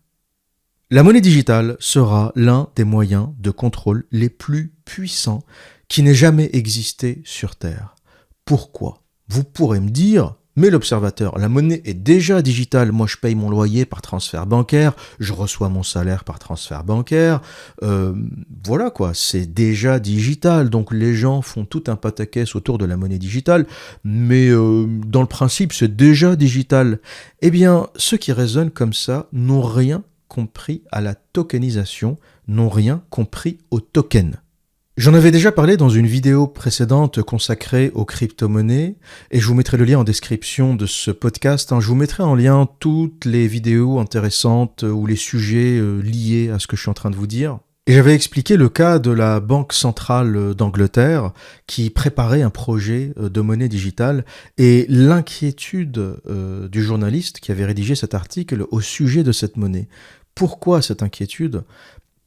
La monnaie digitale sera l'un des moyens de contrôle les plus puissants qui n'aient jamais existé sur Terre. Pourquoi? Vous pourrez me dire... Mais l'observateur, la monnaie est déjà digitale. Moi, je paye mon loyer par transfert bancaire, je reçois mon salaire par transfert bancaire. Voilà quoi, c'est déjà digital. Donc les gens font tout un pataquès autour de la monnaie digitale. Mais dans le principe, c'est déjà digital. Eh bien, ceux qui raisonnent comme ça n'ont rien compris à la tokenisation, n'ont rien compris au token. J'en avais déjà parlé dans une vidéo précédente consacrée aux crypto-monnaies et je vous mettrai le lien en description de ce podcast. Je vous mettrai en lien toutes les vidéos intéressantes ou les sujets liés à ce que je suis en train de vous dire. Et j'avais expliqué le cas de la Banque centrale d'Angleterre qui préparait un projet de monnaie digitale et l'inquiétude du journaliste qui avait rédigé cet article au sujet de cette monnaie. Pourquoi cette inquiétude ?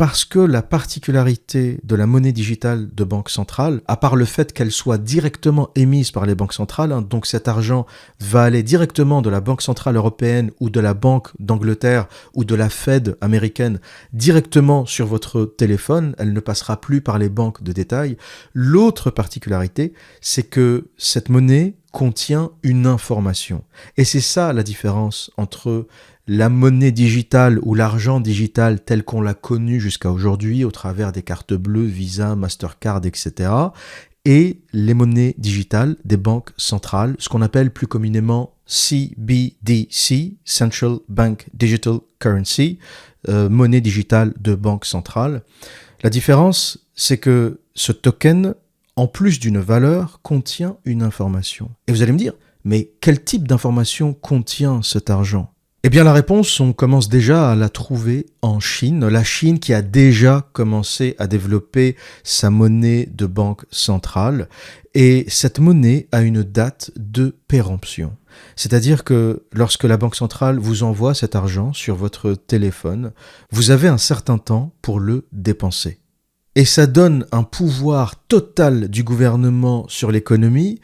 Parce que la particularité de la monnaie digitale de banque centrale, à part le fait qu'elle soit directement émise par les banques centrales, donc cet argent va aller directement de la Banque centrale européenne ou de la Banque d'Angleterre ou de la Fed américaine directement sur votre téléphone, elle ne passera plus par les banques de détail. L'autre particularité, c'est que cette monnaie contient une information. Et c'est ça la différence entre la monnaie digitale ou l'argent digital tel qu'on l'a connu jusqu'à aujourd'hui au travers des cartes bleues, Visa, Mastercard, etc. et les monnaies digitales des banques centrales, ce qu'on appelle plus communément CBDC, Central Bank Digital Currency, monnaie digitale de banque centrale. La différence, c'est que ce token, en plus d'une valeur, contient une information. Et vous allez me dire, mais quel type d'information contient cet argent ? Eh bien la réponse, on commence déjà à la trouver en Chine. La Chine qui a déjà commencé à développer sa monnaie de banque centrale. Et cette monnaie a une date de péremption. C'est-à-dire que lorsque la banque centrale vous envoie cet argent sur votre téléphone, vous avez un certain temps pour le dépenser. Et ça donne un pouvoir total du gouvernement sur l'économie,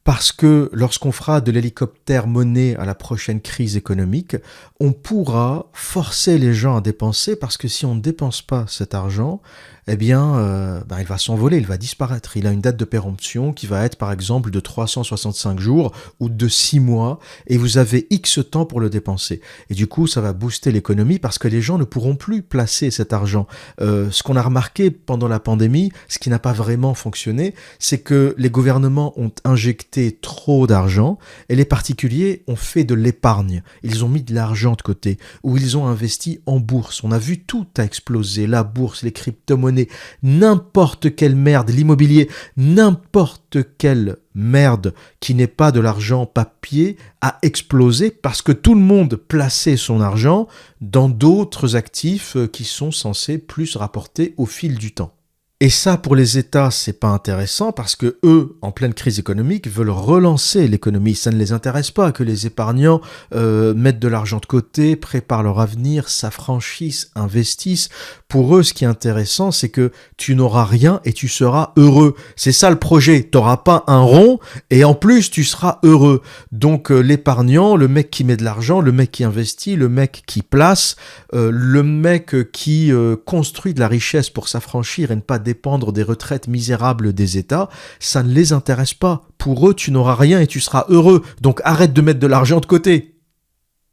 parce que lorsqu'on fera de l'hélicoptère monnaie à la prochaine crise économique, on pourra forcer les gens à dépenser, parce que si on ne dépense pas cet argent, eh bien, il va s'envoler, il va disparaître. Il a une date de péremption qui va être par exemple de 365 jours ou de 6 mois, et vous avez X temps pour le dépenser. Et du coup, ça va booster l'économie parce que les gens ne pourront plus placer cet argent. Ce qu'on a remarqué pendant la pandémie, ce qui n'a pas vraiment fonctionné, c'est que les gouvernements ont injecté trop d'argent et les particuliers ont fait de l'épargne. Ils ont mis de l'argent de côté ou ils ont investi en bourse. On a vu tout a explosé, la bourse, les crypto-monnaies, n'importe quelle merde, l'immobilier, n'importe quelle merde qui n'est pas de l'argent papier a explosé parce que tout le monde plaçait son argent dans d'autres actifs qui sont censés plus rapporter au fil du temps. Et ça, pour les États, c'est pas intéressant parce que eux, en pleine crise économique, veulent relancer l'économie. Ça ne les intéresse pas que les épargnants mettent de l'argent de côté, préparent leur avenir, s'affranchissent, investissent. Pour eux, ce qui est intéressant, c'est que tu n'auras rien et tu seras heureux. C'est ça le projet. T'auras pas un rond et en plus, tu seras heureux. Donc, l'épargnant, le mec qui met de l'argent, le mec qui investit, le mec qui place, le mec qui construit de la richesse pour s'affranchir et ne pas dépendre des retraites misérables des États, ça ne les intéresse pas. Pour eux, tu n'auras rien et tu seras heureux. Donc arrête de mettre de l'argent de côté.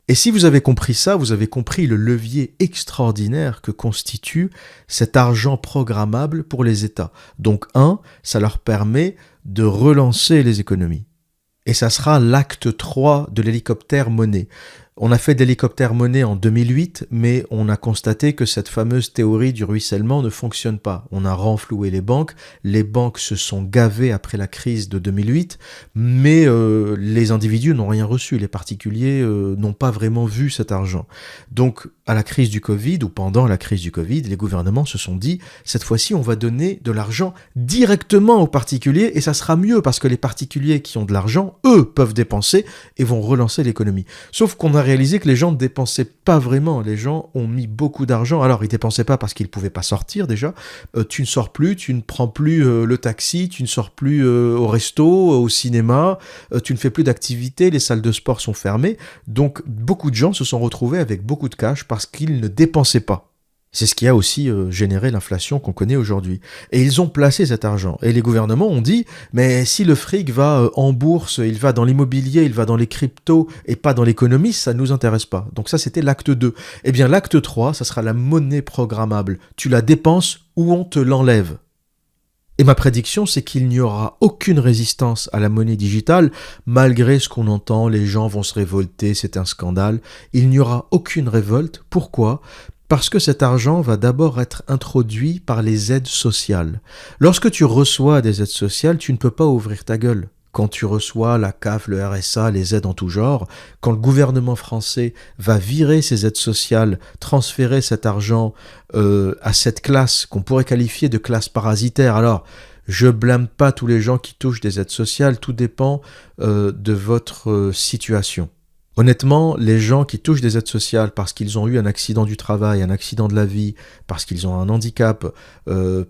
Et si vous avez compris ça, vous avez compris le levier extraordinaire que constitue cet argent programmable pour les États. Donc ça leur permet de relancer les économies. Et ça sera l'acte 3 de l'hélicoptère monnaie. On a fait de l'hélicoptère monnaie en 2008, mais on a constaté que cette fameuse théorie du ruissellement ne fonctionne pas. On a renfloué les banques se sont gavées après la crise de 2008, mais les individus n'ont rien reçu, les particuliers n'ont pas vraiment vu cet argent. Donc, à la crise du Covid, ou pendant la crise du Covid, les gouvernements se sont dit, cette fois-ci, on va donner de l'argent directement aux particuliers, et ça sera mieux, parce que les particuliers qui ont de l'argent, eux, peuvent dépenser et vont relancer l'économie. Sauf qu'on a réalisé que les gens ne dépensaient pas vraiment. Les gens ont mis beaucoup d'argent. Alors, ils dépensaient pas parce qu'ils pouvaient pas sortir déjà. Tu ne sors plus, tu ne prends plus le taxi, tu ne sors plus au resto, au cinéma, tu ne fais plus d'activités, les salles de sport sont fermées. Donc, beaucoup de gens se sont retrouvés avec beaucoup de cash parce qu'ils ne dépensaient pas. C'est ce qui a aussi généré l'inflation qu'on connaît aujourd'hui. Et ils ont placé cet argent. Et les gouvernements ont dit, mais si le fric va en bourse, il va dans l'immobilier, il va dans les cryptos et pas dans l'économie, ça ne nous intéresse pas. Donc ça, c'était l'acte 2. Eh bien, l'acte 3, ça sera la monnaie programmable. Tu la dépenses ou on te l'enlève. Et ma prédiction, c'est qu'il n'y aura aucune résistance à la monnaie digitale, malgré ce qu'on entend, les gens vont se révolter, c'est un scandale. Il n'y aura aucune révolte. Pourquoi ? Parce que cet argent va d'abord être introduit par les aides sociales. Lorsque tu reçois des aides sociales, tu ne peux pas ouvrir ta gueule. Quand tu reçois la CAF, le RSA, les aides en tout genre, quand le gouvernement français va virer ces aides sociales, transférer cet argent à cette classe qu'on pourrait qualifier de classe parasitaire, alors je blâme pas tous les gens qui touchent des aides sociales, tout dépend de votre situation. Honnêtement, les gens qui touchent des aides sociales parce qu'ils ont eu un accident du travail, un accident de la vie, parce qu'ils ont un handicap,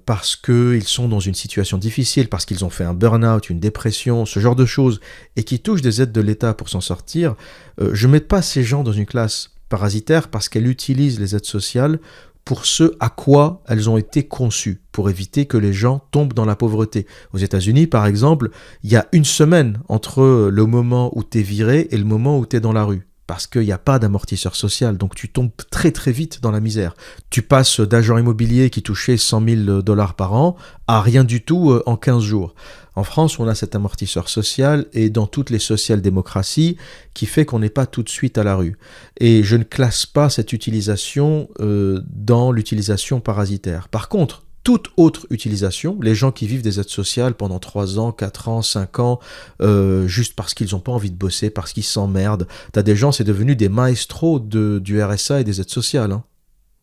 parce qu'ils sont dans une situation difficile, parce qu'ils ont fait un burn-out, une dépression, ce genre de choses, et qui touchent des aides de l'État pour s'en sortir, je ne mets pas ces gens dans une classe parasitaire parce qu'elles utilisent les aides sociales pour ce à quoi elles ont été conçues, pour éviter que les gens tombent dans la pauvreté. Aux États-Unis, par exemple, il y a une semaine entre le moment où tu es viré et le moment où tu es dans la rue. Parce qu'il n'y a pas d'amortisseur social, donc tu tombes très très vite dans la misère. Tu passes d'agent immobilier qui touchait 100 000 dollars par an à rien du tout en 15 jours. En France, on a cet amortisseur social et dans toutes les social-démocraties qui fait qu'on n'est pas tout de suite à la rue. Et je ne classe pas cette utilisation dans l'utilisation parasitaire. Par contre, toute autre utilisation, les gens qui vivent des aides sociales pendant 3 ans, 4 ans, 5 ans, juste parce qu'ils n'ont pas envie de bosser, parce qu'ils s'emmerdent. T'as des gens, c'est devenu des maestros du RSA et des aides sociales. Hein.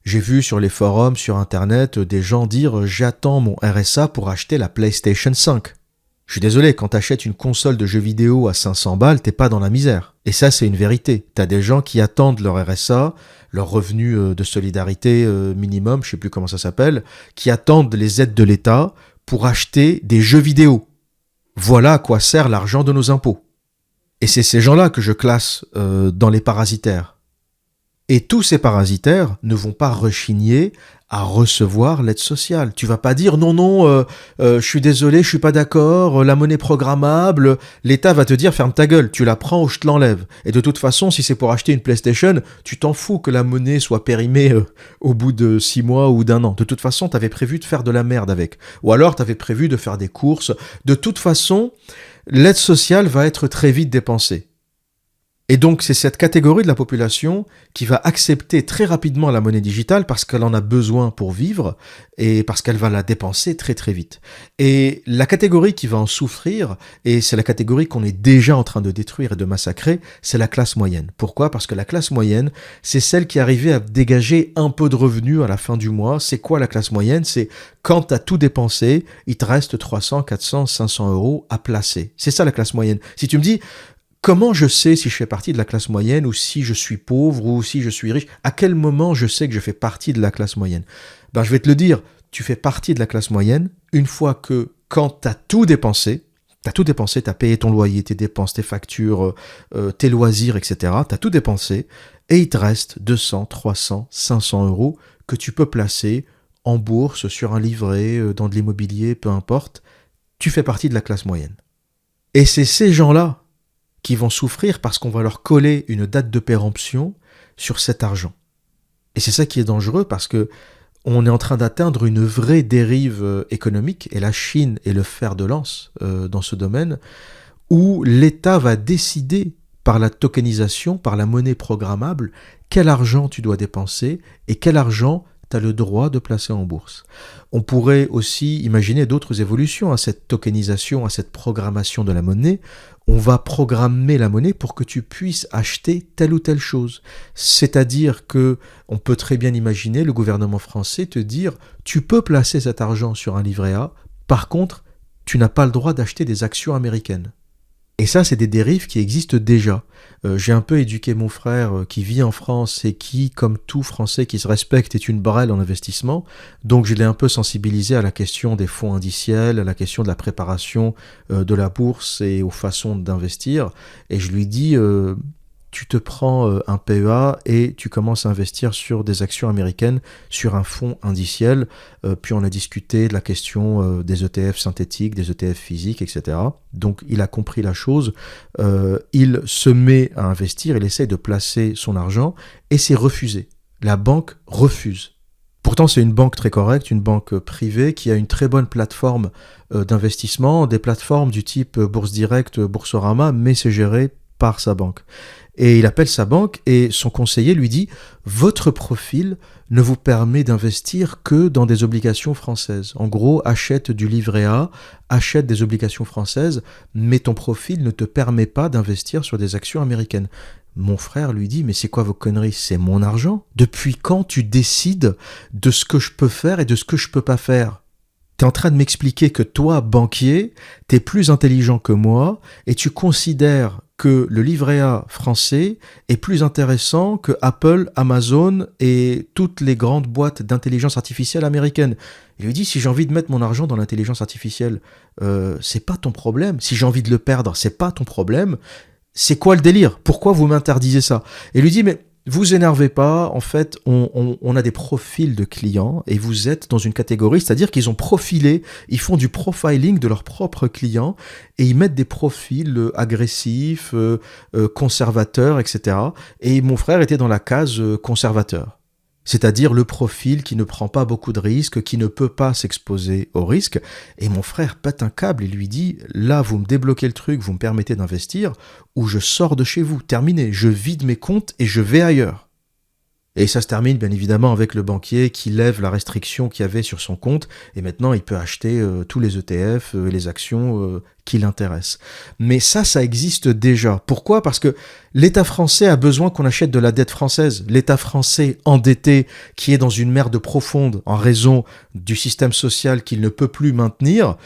J'ai vu sur les forums, sur Internet, des gens dire « J'attends mon RSA pour acheter la PlayStation 5 ». Je suis désolé, quand t'achètes une console de jeux vidéo à 500 balles, t'es pas dans la misère. Et ça, c'est une vérité. T'as des gens qui attendent leur RSA, leur revenu de solidarité minimum, je sais plus comment ça s'appelle, qui attendent les aides de l'État pour acheter des jeux vidéo. Voilà à quoi sert l'argent de nos impôts. Et c'est ces gens-là que je classe dans les parasitaires. Et tous ces parasitaires ne vont pas rechigner à recevoir l'aide sociale. Tu vas pas dire non, je suis désolé, je suis pas d'accord, la monnaie programmable, l'État va te dire ferme ta gueule, tu la prends ou je te l'enlève. Et de toute façon, si c'est pour acheter une PlayStation, tu t'en fous que la monnaie soit périmée au bout de 6 mois ou d'1 an. De toute façon, t'avais prévu de faire de la merde avec. Ou alors t'avais prévu de faire des courses. De toute façon, l'aide sociale va être très vite dépensée. Et donc, c'est cette catégorie de la population qui va accepter très rapidement la monnaie digitale parce qu'elle en a besoin pour vivre et parce qu'elle va la dépenser très très vite. Et la catégorie qui va en souffrir, et c'est la catégorie qu'on est déjà en train de détruire et de massacrer, c'est la classe moyenne. Pourquoi ? Parce que la classe moyenne, c'est celle qui arrivait à dégager un peu de revenus à la fin du mois. C'est quoi la classe moyenne ? C'est quand tu as tout dépensé, il te reste 300, 400, 500 euros à placer. C'est ça la classe moyenne. Si tu me dis... Comment je sais si je fais partie de la classe moyenne ou si je suis pauvre ou si je suis riche ? À quel moment je sais que je fais partie de la classe moyenne ? Ben, je vais te le dire, tu fais partie de la classe moyenne une fois que quand tu as tout dépensé, tu as payé ton loyer, tes dépenses, tes factures, tes loisirs, etc. Tu as tout dépensé et il te reste 200, 300, 500 euros que tu peux placer en bourse, sur un livret, dans de l'immobilier, peu importe. Tu fais partie de la classe moyenne. Et c'est ces gens-là qui vont souffrir parce qu'on va leur coller une date de péremption sur cet argent. Et c'est ça qui est dangereux parce que on est en train d'atteindre une vraie dérive économique, et la Chine est le fer de lance dans ce domaine, où l'État va décider par la tokenisation, par la monnaie programmable, quel argent tu dois dépenser et quel argent tu as le droit de placer en bourse. On pourrait aussi imaginer d'autres évolutions à cette tokenisation, à cette programmation de la monnaie. On va programmer la monnaie pour que tu puisses acheter telle ou telle chose. C'est-à-dire que on peut très bien imaginer le gouvernement français te dire « Tu peux placer cet argent sur un livret A, par contre, tu n'as pas le droit d'acheter des actions américaines. » Et ça, c'est des dérives qui existent déjà. J'ai un peu éduqué mon frère qui vit en France et qui, comme tout Français qui se respecte, est une brêle en investissement. Donc je l'ai un peu sensibilisé à la question des fonds indiciels, à la question de la préparation de la bourse et aux façons d'investir. Et je lui dis, tu te prends un PEA et tu commences à investir sur des actions américaines, sur un fonds indiciel. Puis on a discuté de la question des ETF synthétiques, des ETF physiques, etc. Donc il a compris la chose. Il se met à investir, il essaye de placer son argent et c'est refusé. La banque refuse. Pourtant, c'est une banque très correcte, une banque privée qui a une très bonne plateforme d'investissement, des plateformes du type Bourse Direct, Boursorama, mais c'est géré par sa banque. Et il appelle sa banque et son conseiller lui dit « Votre profil ne vous permet d'investir que dans des obligations françaises. En gros, achète du livret A, achète des obligations françaises, mais ton profil ne te permet pas d'investir sur des actions américaines. » Mon frère lui dit « Mais c'est quoi vos conneries ? C'est mon argent. Depuis quand tu décides de ce que je peux faire et de ce que je peux pas faire ? T'es en train de m'expliquer que toi, banquier, t'es plus intelligent que moi et tu considères que le livret A français est plus intéressant que Apple, Amazon et toutes les grandes boîtes d'intelligence artificielle américaines. Il lui dit, si j'ai envie de mettre mon argent dans l'intelligence artificielle, c'est pas ton problème. Si j'ai envie de le perdre, c'est pas ton problème. C'est quoi le délire? Pourquoi vous m'interdisez ça? Et il lui dit, mais vous énervez pas, en fait, on a des profils de clients et vous êtes dans une catégorie, c'est-à-dire qu'ils ont profilé, ils font du profiling de leurs propres clients et ils mettent des profils agressifs, conservateurs, etc. Et mon frère était dans la case conservateur. C'est-à-dire le profil qui ne prend pas beaucoup de risques, qui ne peut pas s'exposer aux risques. Et mon frère pète un câble et lui dit, là, vous me débloquez le truc, vous me permettez d'investir, ou je sors de chez vous, terminé, je vide mes comptes et je vais ailleurs. Et ça se termine bien évidemment avec le banquier qui lève la restriction qu'il y avait sur son compte et maintenant il peut acheter tous les ETF et les actions qui l'intéressent. Mais ça existe déjà. Pourquoi? Parce que l'État français a besoin qu'on achète de la dette française. L'État français endetté qui est dans une merde profonde en raison du système social qu'il ne peut plus maintenir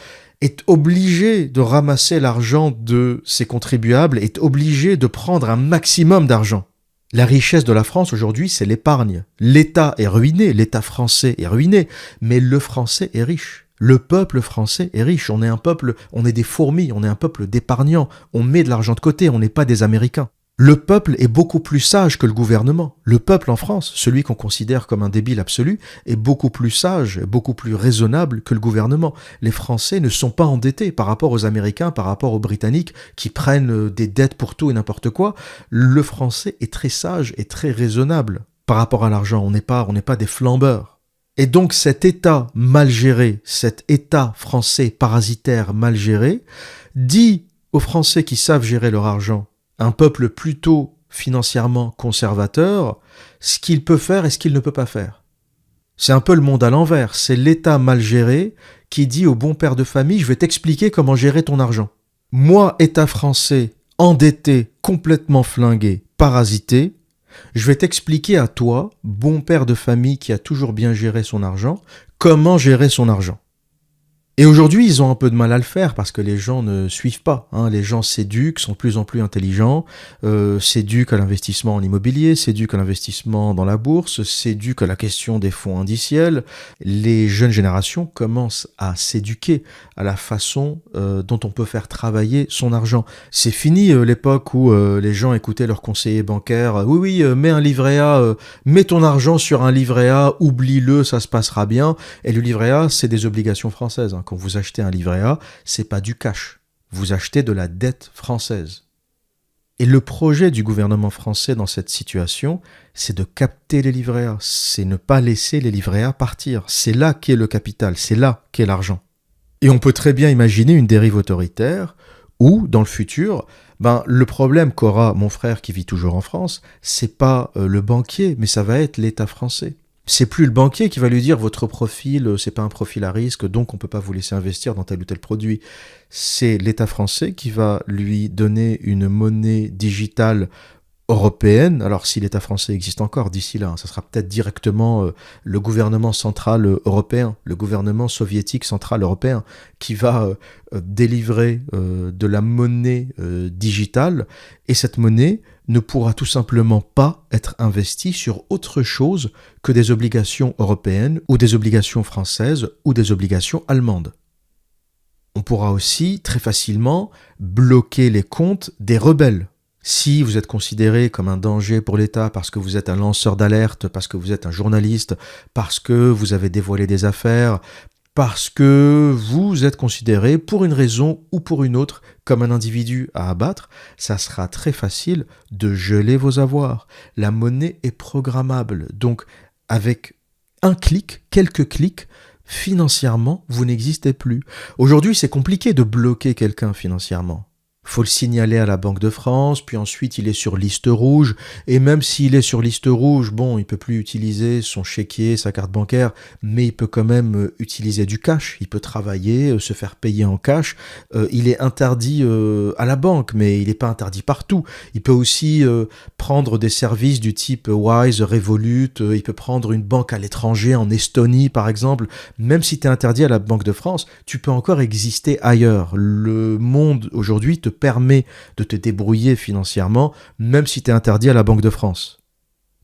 est obligé de ramasser l'argent de ses contribuables, est obligé de prendre un maximum d'argent. La richesse de la France aujourd'hui, c'est l'épargne. L'État est ruiné, l'État français est ruiné, mais le français est riche. Le peuple français est riche. On est un peuple, on est des fourmis, on est un peuple d'épargnants. On met de l'argent de côté, on n'est pas des Américains. Le peuple est beaucoup plus sage que le gouvernement. Le peuple en France, celui qu'on considère comme un débile absolu, est beaucoup plus sage, beaucoup plus raisonnable que le gouvernement. Les Français ne sont pas endettés par rapport aux Américains, par rapport aux Britanniques qui prennent des dettes pour tout et n'importe quoi. Le Français est très sage et très raisonnable par rapport à l'argent. On n'est pas des flambeurs. Et donc cet État mal géré, cet État français parasitaire mal géré, dit aux Français qui savent gérer leur argent, un peuple plutôt financièrement conservateur, ce qu'il peut faire et ce qu'il ne peut pas faire. C'est un peu le monde à l'envers. C'est l'État mal géré qui dit au bon père de famille, je vais t'expliquer comment gérer ton argent. Moi, État français, endetté, complètement flingué, parasité, je vais t'expliquer à toi, bon père de famille qui a toujours bien géré son argent, comment gérer son argent. Et aujourd'hui, ils ont un peu de mal à le faire parce que les gens ne suivent pas. Les gens s'éduquent, sont de plus en plus intelligents, s'éduquent à l'investissement en immobilier, s'éduquent à l'investissement dans la bourse, s'éduquent à la question des fonds indiciels. Les jeunes générations commencent à s'éduquer à la façon dont on peut faire travailler son argent. C'est fini l'époque où les gens écoutaient leurs conseillers bancaires. Oui, mets un livret A, mets ton argent sur un livret A, oublie-le, ça se passera bien. Et le livret A, c'est des obligations françaises. Quand vous achetez un livret A, c'est pas du cash. Vous achetez de la dette française. Et le projet du gouvernement français dans cette situation, c'est de capter les livrets A. C'est ne pas laisser les livrets A partir. C'est là qu'est le capital. C'est là qu'est l'argent. Et on peut très bien imaginer une dérive autoritaire où, dans le futur, le problème qu'aura mon frère qui vit toujours en France, c'est pas le banquier, mais ça va être l'État français. C'est plus le banquier qui va lui dire votre profil, c'est pas un profil à risque, donc on peut pas vous laisser investir dans tel ou tel produit. C'est l'État français qui va lui donner une monnaie digitale européenne. Alors si l'État français existe encore d'ici là, ça sera peut-être directement le gouvernement central européen, le gouvernement soviétique central européen qui va délivrer de la monnaie digitale et cette monnaie ne pourra tout simplement pas être investie sur autre chose que des obligations européennes ou des obligations françaises ou des obligations allemandes. On pourra aussi très facilement bloquer les comptes des rebelles. Si vous êtes considéré comme un danger pour l'État parce que vous êtes un lanceur d'alerte, parce que vous êtes un journaliste, parce que vous avez dévoilé des affaires, parce que vous êtes considéré pour une raison ou pour une autre comme un individu à abattre, ça sera très facile de geler vos avoirs. La monnaie est programmable, donc avec un clic, quelques clics, financièrement, vous n'existez plus. Aujourd'hui, c'est compliqué de bloquer quelqu'un financièrement. Faut le signaler à la Banque de France, puis ensuite il est sur liste rouge, et même s'il est sur liste rouge, bon, il peut plus utiliser son chéquier, sa carte bancaire, mais il peut quand même utiliser du cash, il peut travailler, se faire payer en cash, il est interdit à la banque, mais il n'est pas interdit partout. Il peut aussi prendre des services du type Wise, Revolut, il peut prendre une banque à l'étranger, en Estonie par exemple, même si tu es interdit à la Banque de France, tu peux encore exister ailleurs. Le monde aujourd'hui te permet de te débrouiller financièrement, même si tu es interdit à la Banque de France.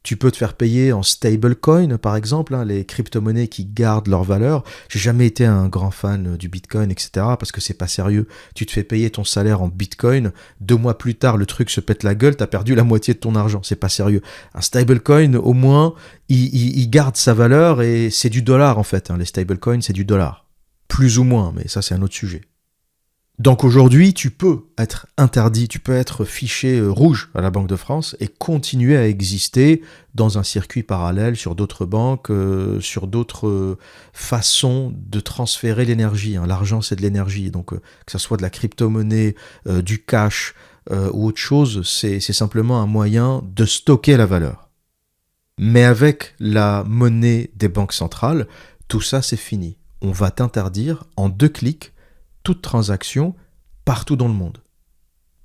Tu peux te faire payer en stablecoin, par exemple, les crypto-monnaies qui gardent leur valeur. J'ai jamais été un grand fan du Bitcoin, etc., parce que c'est pas sérieux. Tu te fais payer ton salaire en Bitcoin, 2 mois plus tard, le truc se pète la gueule, t'as perdu la moitié de ton argent. C'est pas sérieux. Un stablecoin, au moins, il garde sa valeur et c'est du dollar, en fait. Les stablecoins, c'est du dollar. Plus ou moins, mais ça, c'est un autre sujet. Donc aujourd'hui, tu peux être interdit, tu peux être fiché rouge à la Banque de France et continuer à exister dans un circuit parallèle sur d'autres banques, sur d'autres façons de transférer l'énergie. L'argent, c'est de l'énergie. Donc que ce soit de la crypto-monnaie, du cash ou autre chose, c'est simplement un moyen de stocker la valeur. Mais avec la monnaie des banques centrales, tout ça, c'est fini. On va t'interdire en 2 clics toute transaction partout dans le monde.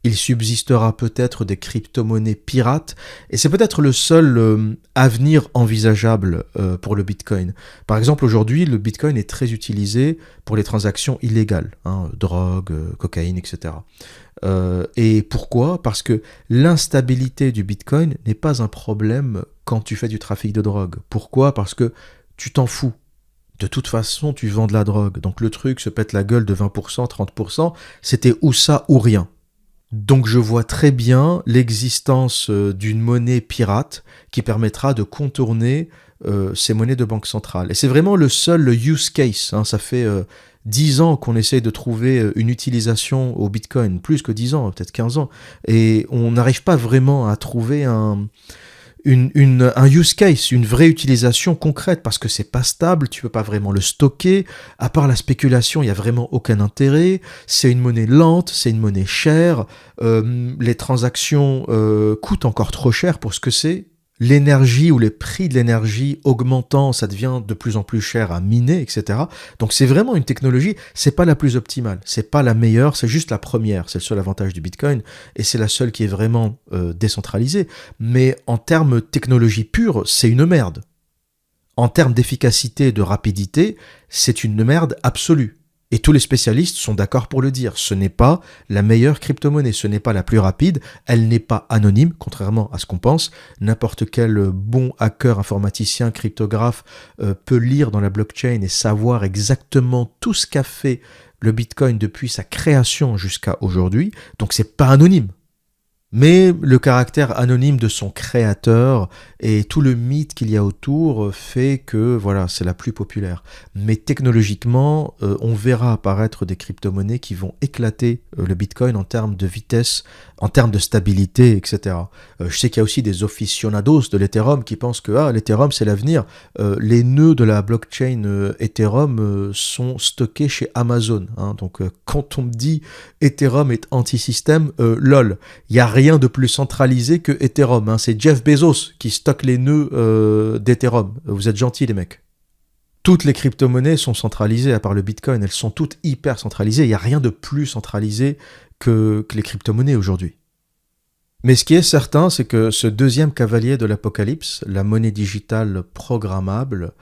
Il subsistera peut-être des crypto-monnaies pirates, et c'est peut-être le seul avenir envisageable pour le Bitcoin. Par exemple, aujourd'hui, le Bitcoin est très utilisé pour les transactions illégales, drogue, cocaïne, etc. Et pourquoi ? Parce que l'instabilité du Bitcoin n'est pas un problème quand tu fais du trafic de drogue. Pourquoi ? Parce que tu t'en fous. De toute façon, tu vends de la drogue. Donc le truc se pète la gueule de 20%, 30%, c'était ou ça ou rien. Donc je vois très bien l'existence d'une monnaie pirate qui permettra de contourner ces monnaies de banque centrale. Et c'est vraiment le seul use case. Ça fait 10 ans qu'on essaie de trouver une utilisation au Bitcoin, plus que 10 ans, peut-être 15 ans. Et on n'arrive pas vraiment à trouver un use case, une vraie utilisation concrète, parce que c'est pas stable, tu peux pas vraiment le stocker, à part la spéculation, il y a vraiment aucun intérêt, c'est une monnaie lente, c'est une monnaie chère, les transactions coûtent encore trop cher pour ce que c'est. L'énergie ou les prix de l'énergie augmentant, ça devient de plus en plus cher à miner, etc. Donc c'est vraiment une technologie, c'est pas la plus optimale, c'est pas la meilleure, c'est juste la première, c'est le seul avantage du Bitcoin, et c'est la seule qui est vraiment décentralisée. Mais en termes technologie pure, c'est une merde. En termes d'efficacité et de rapidité, c'est une merde absolue. Et tous les spécialistes sont d'accord pour le dire. Ce n'est pas la meilleure crypto-monnaie, ce n'est pas la plus rapide, elle n'est pas anonyme, contrairement à ce qu'on pense. N'importe quel bon hacker, informaticien, cryptographe peut lire dans la blockchain et savoir exactement tout ce qu'a fait le Bitcoin depuis sa création jusqu'à aujourd'hui. Donc c'est pas anonyme. Mais le caractère anonyme de son créateur et tout le mythe qu'il y a autour fait que voilà, c'est la plus populaire. Mais technologiquement, on verra apparaître des crypto-monnaies qui vont éclater le Bitcoin en termes de vitesse, en termes de stabilité, etc. Je sais qu'il y a aussi des aficionados de l'Ethereum qui pensent que l'Ethereum c'est l'avenir. Les nœuds de la blockchain Ethereum sont stockés chez Amazon. Donc quand on me dit Ethereum est anti-système, lol, il y a rien de plus centralisé que Ethereum. C'est Jeff Bezos qui stocke les nœuds d'Ethereum. Vous êtes gentils les mecs. Toutes les crypto-monnaies sont centralisées à part le Bitcoin. Elles sont toutes hyper centralisées. Il n'y a rien de plus centralisé que les crypto-monnaies aujourd'hui. Mais ce qui est certain, c'est que ce deuxième cavalier de l'apocalypse, la monnaie digitale programmable,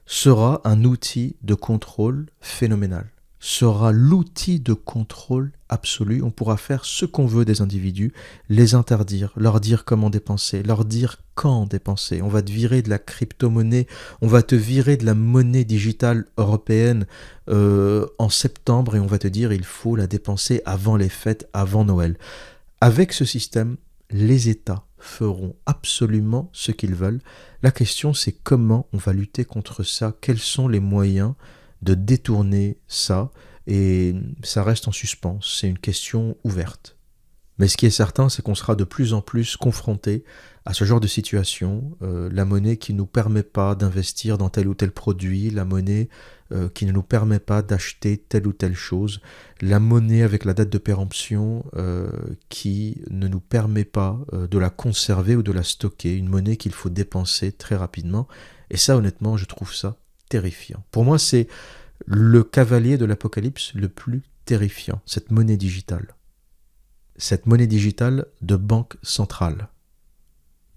sera un outil de contrôle phénoménal. Sera l'outil de contrôle absolu. On pourra faire ce qu'on veut des individus, les interdire, leur dire comment dépenser, leur dire quand dépenser. On va te virer de la crypto-monnaie, on va te virer de la monnaie digitale européenne en septembre et on va te dire il faut la dépenser avant les fêtes, avant Noël. Avec ce système, les États feront absolument ce qu'ils veulent. La question c'est comment on va lutter contre ça, quels sont les moyens de détourner ça, et ça reste en suspens, c'est une question ouverte. Mais ce qui est certain, c'est qu'on sera de plus en plus confronté à ce genre de situation, la monnaie qui ne nous permet pas d'investir dans tel ou tel produit, la monnaie qui ne nous permet pas d'acheter telle ou telle chose, la monnaie avec la date de péremption qui ne nous permet pas de la conserver ou de la stocker, une monnaie qu'il faut dépenser très rapidement, et ça honnêtement je trouve ça terrifiant. Pour moi, c'est le cavalier de l'apocalypse le plus terrifiant, cette monnaie digitale. Cette monnaie digitale de banque centrale.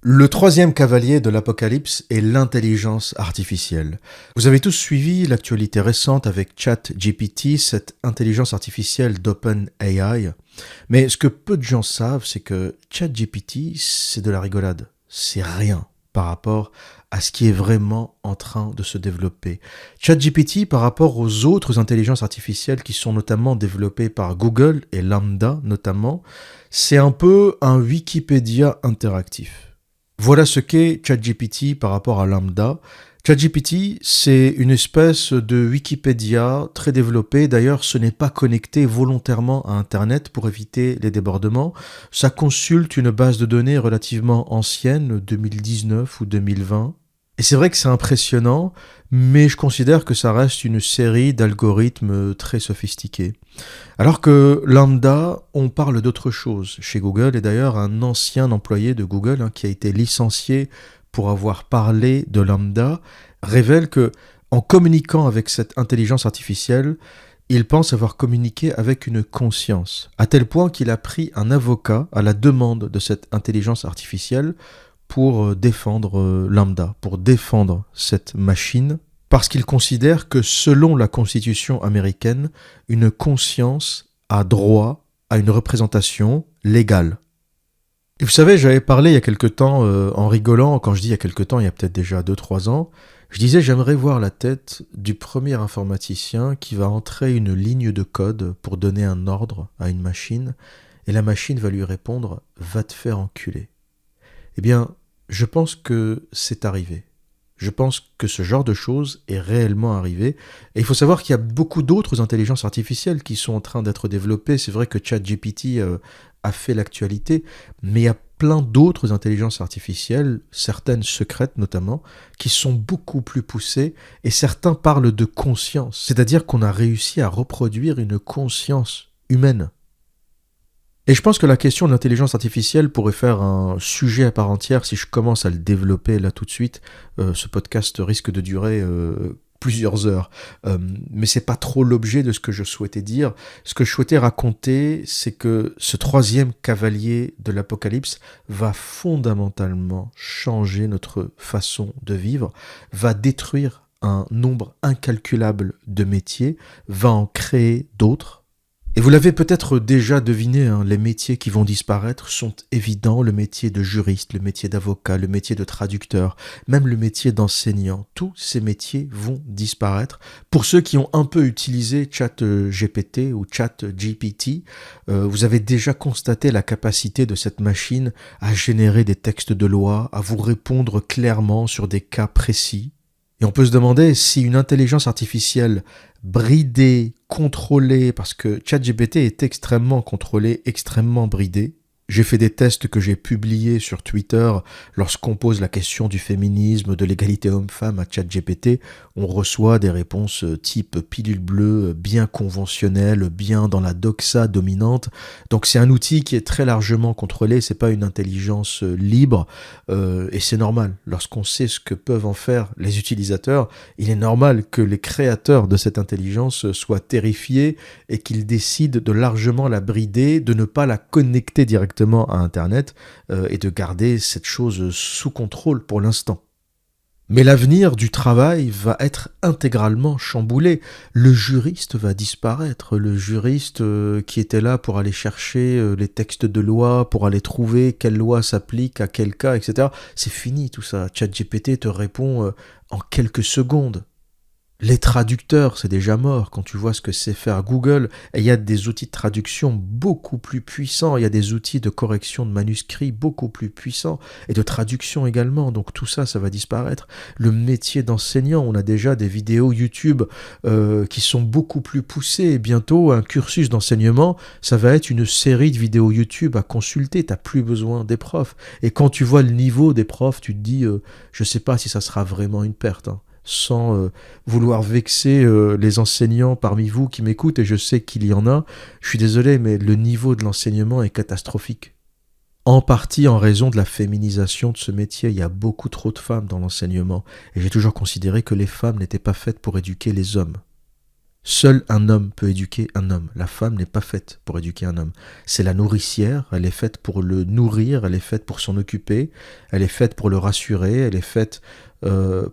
Le troisième cavalier de l'apocalypse est l'intelligence artificielle. Vous avez tous suivi l'actualité récente avec ChatGPT, cette intelligence artificielle d'OpenAI. Mais ce que peu de gens savent, c'est que ChatGPT, c'est de la rigolade. C'est rien par rapport à ce qui est vraiment en train de se développer. ChatGPT, par rapport aux autres intelligences artificielles qui sont notamment développées par Google et Lambda notamment, c'est un peu un Wikipédia interactif. Voilà ce qu'est ChatGPT par rapport à Lambda. ChatGPT, c'est une espèce de Wikipédia très développée. D'ailleurs, ce n'est pas connecté volontairement à Internet pour éviter les débordements. Ça consulte une base de données relativement ancienne, 2019 ou 2020. Et c'est vrai que c'est impressionnant, mais je considère que ça reste une série d'algorithmes très sophistiqués. Alors que Lambda, on parle d'autre chose chez Google, et d'ailleurs un ancien employé de Google qui a été licencié pour avoir parlé de Lambda, révèle que, en communiquant avec cette intelligence artificielle, il pense avoir communiqué avec une conscience, à tel point qu'il a pris un avocat à la demande de cette intelligence artificielle pour défendre Lambda, pour défendre cette machine, parce qu'il considère que selon la Constitution américaine, une conscience a droit à une représentation légale. Et vous savez, j'avais parlé il y a quelque temps, en rigolant, quand je dis il y a quelque temps, il y a peut-être déjà 2-3 ans, je disais j'aimerais voir la tête du premier informaticien qui va entrer une ligne de code pour donner un ordre à une machine, et la machine va lui répondre « va te faire enculer ». Eh bien, je pense que c'est arrivé. Je pense que ce genre de choses est réellement arrivé. Et il faut savoir qu'il y a beaucoup d'autres intelligences artificielles qui sont en train d'être développées. C'est vrai que ChatGPT a fait l'actualité, mais il y a plein d'autres intelligences artificielles, certaines secrètes notamment, qui sont beaucoup plus poussées. Et certains parlent de conscience, c'est-à-dire qu'on a réussi à reproduire une conscience humaine. Et je pense que la question de l'intelligence artificielle pourrait faire un sujet à part entière si je commence à le développer là tout de suite. Ce podcast risque de durer plusieurs heures. Mais c'est pas trop l'objet de ce que je souhaitais dire. Ce que je souhaitais raconter, c'est que ce troisième cavalier de l'Apocalypse va fondamentalement changer notre façon de vivre, va détruire un nombre incalculable de métiers, va en créer d'autres. Et vous l'avez peut-être déjà deviné, les métiers qui vont disparaître sont évidents, le métier de juriste, le métier d'avocat, le métier de traducteur, même le métier d'enseignant. Tous ces métiers vont disparaître. Pour ceux qui ont un peu utilisé ChatGPT ou ChatGPT, vous avez déjà constaté la capacité de cette machine à générer des textes de loi, à vous répondre clairement sur des cas précis. Et on peut se demander si une intelligence artificielle bridée, contrôlée, parce que ChatGPT est extrêmement contrôlé, extrêmement bridé. J'ai fait des tests que j'ai publiés sur Twitter. Lorsqu'on pose la question du féminisme, de l'égalité homme-femme à ChatGPT, on reçoit des réponses type pilule bleue, bien conventionnelle, bien dans la doxa dominante. Donc c'est un outil qui est très largement contrôlé, c'est pas une intelligence libre, et c'est normal. Lorsqu'on sait ce que peuvent en faire les utilisateurs, il est normal que les créateurs de cette intelligence soient terrifiés et qu'ils décident de largement la brider, de ne pas la connecter directement à Internet et de garder cette chose sous contrôle pour l'instant. Mais l'avenir du travail va être intégralement chamboulé. Le juriste va disparaître. Le juriste qui était là pour aller chercher les textes de loi, pour aller trouver quelle loi s'applique à quel cas, etc. C'est fini tout ça. ChatGPT te répond en quelques secondes. Les traducteurs, c'est déjà mort quand tu vois ce que sait faire Google. Et il y a des outils de traduction beaucoup plus puissants. Il y a des outils de correction de manuscrits beaucoup plus puissants. Et de traduction également. Donc tout ça, ça va disparaître. Le métier d'enseignant, on a déjà des vidéos YouTube qui sont beaucoup plus poussées. Et bientôt, un cursus d'enseignement, ça va être une série de vidéos YouTube à consulter. Tu n'as plus besoin des profs. Et quand tu vois le niveau des profs, tu te dis, je ne sais pas si ça sera vraiment une perte. Sans vouloir vexer les enseignants parmi vous qui m'écoutent, et je sais qu'il y en a, je suis désolé, mais le niveau de l'enseignement est catastrophique. En partie en raison de la féminisation de ce métier, il y a beaucoup trop de femmes dans l'enseignement, et j'ai toujours considéré que les femmes n'étaient pas faites pour éduquer les hommes. Seul un homme peut éduquer un homme. La femme n'est pas faite pour éduquer un homme. C'est la nourricière, elle est faite pour le nourrir, elle est faite pour s'en occuper, elle est faite pour le rassurer, elle est faite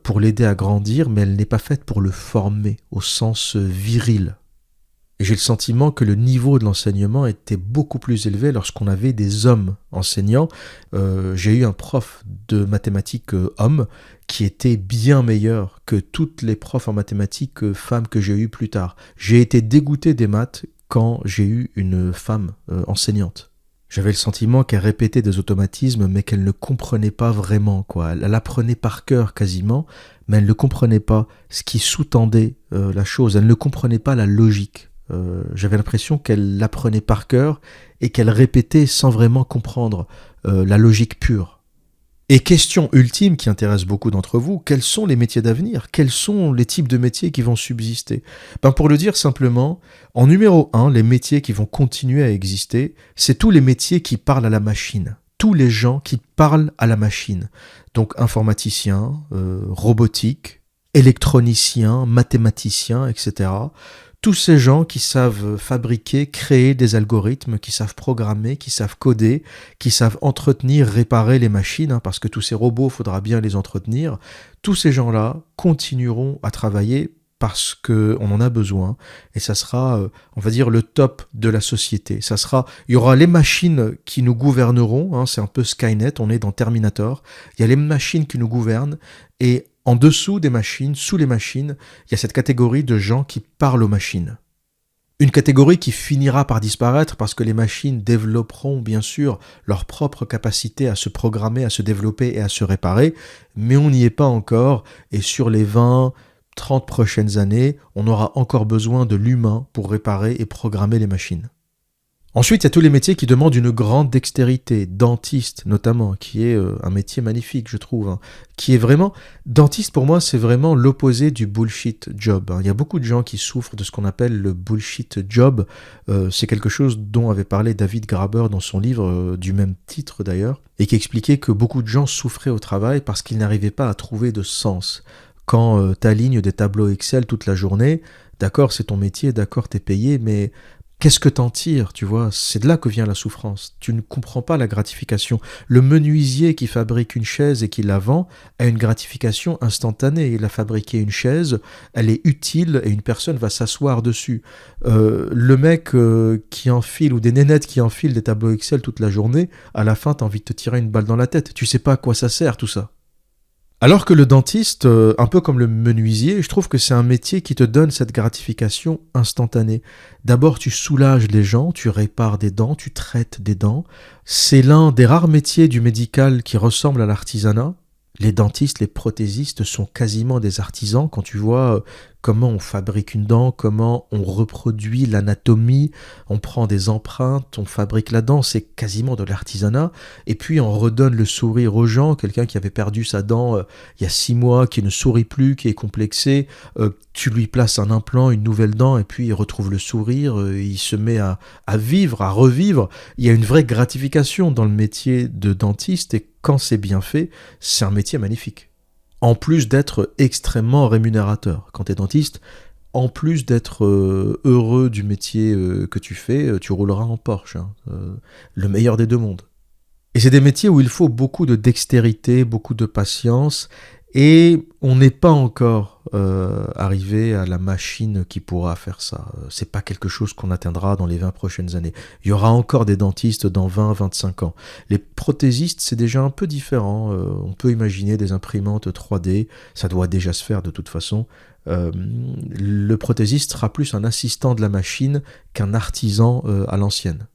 pour l'aider à grandir, mais elle n'est pas faite pour le former au sens viril. Et j'ai le sentiment que le niveau de l'enseignement était beaucoup plus élevé lorsqu'on avait des hommes enseignants. J'ai eu un prof de mathématiques homme qui était bien meilleur que toutes les profs en mathématiques femmes que j'ai eues plus tard. J'ai été dégoûté des maths quand j'ai eu une femme enseignante. J'avais le sentiment qu'elle répétait des automatismes, mais qu'elle ne comprenait pas vraiment, quoi. Elle apprenait par cœur quasiment, mais elle ne comprenait pas ce qui sous-tendait la chose. Elle ne comprenait pas la logique. J'avais l'impression qu'elle l'apprenait par cœur et qu'elle répétait sans vraiment comprendre la logique pure. Et question ultime qui intéresse beaucoup d'entre vous, quels sont les métiers d'avenir? Quels sont les types de métiers qui vont subsister? Pour le dire simplement, en numéro 1, les métiers qui vont continuer à exister, c'est tous les métiers qui parlent à la machine. Tous les gens qui parlent à la machine. Donc informaticiens, robotique, électroniciens, mathématiciens, etc. Tous ces gens qui savent fabriquer, créer des algorithmes, qui savent programmer, qui savent coder, qui savent entretenir, réparer les machines, parce que tous ces robots, il faudra bien les entretenir. Tous ces gens-là continueront à travailler parce qu'on en a besoin, et ça sera, on va dire, le top de la société. Il y aura les machines qui nous gouverneront, c'est un peu Skynet, on est dans Terminator, il y a les machines qui nous gouvernent, et en dessous des machines, sous les machines, il y a cette catégorie de gens qui parlent aux machines. Une catégorie qui finira par disparaître parce que les machines développeront bien sûr leur propre capacité à se programmer, à se développer et à se réparer, mais on n'y est pas encore, et sur les 20, 30 prochaines années, on aura encore besoin de l'humain pour réparer et programmer les machines. Ensuite, il y a tous les métiers qui demandent une grande dextérité, dentiste notamment, qui est un métier magnifique, je trouve, qui est vraiment... Dentiste, pour moi, c'est vraiment l'opposé du bullshit job. Il y a beaucoup de gens qui souffrent de ce qu'on appelle le bullshit job. C'est quelque chose dont avait parlé David Graeber dans son livre, du même titre d'ailleurs, et qui expliquait que beaucoup de gens souffraient au travail parce qu'ils n'arrivaient pas à trouver de sens. Quand tu alignes des tableaux Excel toute la journée, d'accord, c'est ton métier, d'accord, t'es payé, mais... Qu'est-ce que t'en tires, tu vois? C'est de là que vient la souffrance. Tu ne comprends pas la gratification. Le menuisier qui fabrique une chaise et qui la vend a une gratification instantanée. Il a fabriqué une chaise, elle est utile et une personne va s'asseoir dessus. Le mec qui enfile, ou des nénettes qui enfilent des tableaux Excel toute la journée, à la fin, t'as envie de te tirer une balle dans la tête. Tu sais pas à quoi ça sert tout ça. Alors que le dentiste, un peu comme le menuisier, je trouve que c'est un métier qui te donne cette gratification instantanée. D'abord, tu soulages les gens, tu répares des dents, tu traites des dents. C'est l'un des rares métiers du médical qui ressemble à l'artisanat. Les dentistes, les prothésistes sont quasiment des artisans. Quand tu vois comment on fabrique une dent, comment on reproduit l'anatomie, on prend des empreintes, on fabrique la dent, c'est quasiment de l'artisanat. Et puis on redonne le sourire aux gens. Quelqu'un qui avait perdu sa dent il y a 6 mois, qui ne sourit plus, qui est complexé, tu lui places un implant, une nouvelle dent, et puis il retrouve le sourire, il se met à vivre, à revivre. Il y a une vraie gratification dans le métier de dentiste, et quand c'est bien fait, c'est un métier magnifique. En plus d'être extrêmement rémunérateur. Quand tu es dentiste, en plus d'être heureux du métier que tu fais, tu rouleras en Porsche. Le meilleur des deux mondes. Et c'est des métiers où il faut beaucoup de dextérité, beaucoup de patience, et on n'est pas encore arrivé à la machine qui pourra faire ça. C'est pas quelque chose qu'on atteindra dans les 20 prochaines années. Il y aura encore des dentistes dans 20-25 ans. Les prothésistes, c'est déjà un peu différent. On peut imaginer des imprimantes 3D, ça doit déjà se faire de toute façon. Le prothésiste sera plus un assistant de la machine qu'un artisan à l'ancienne.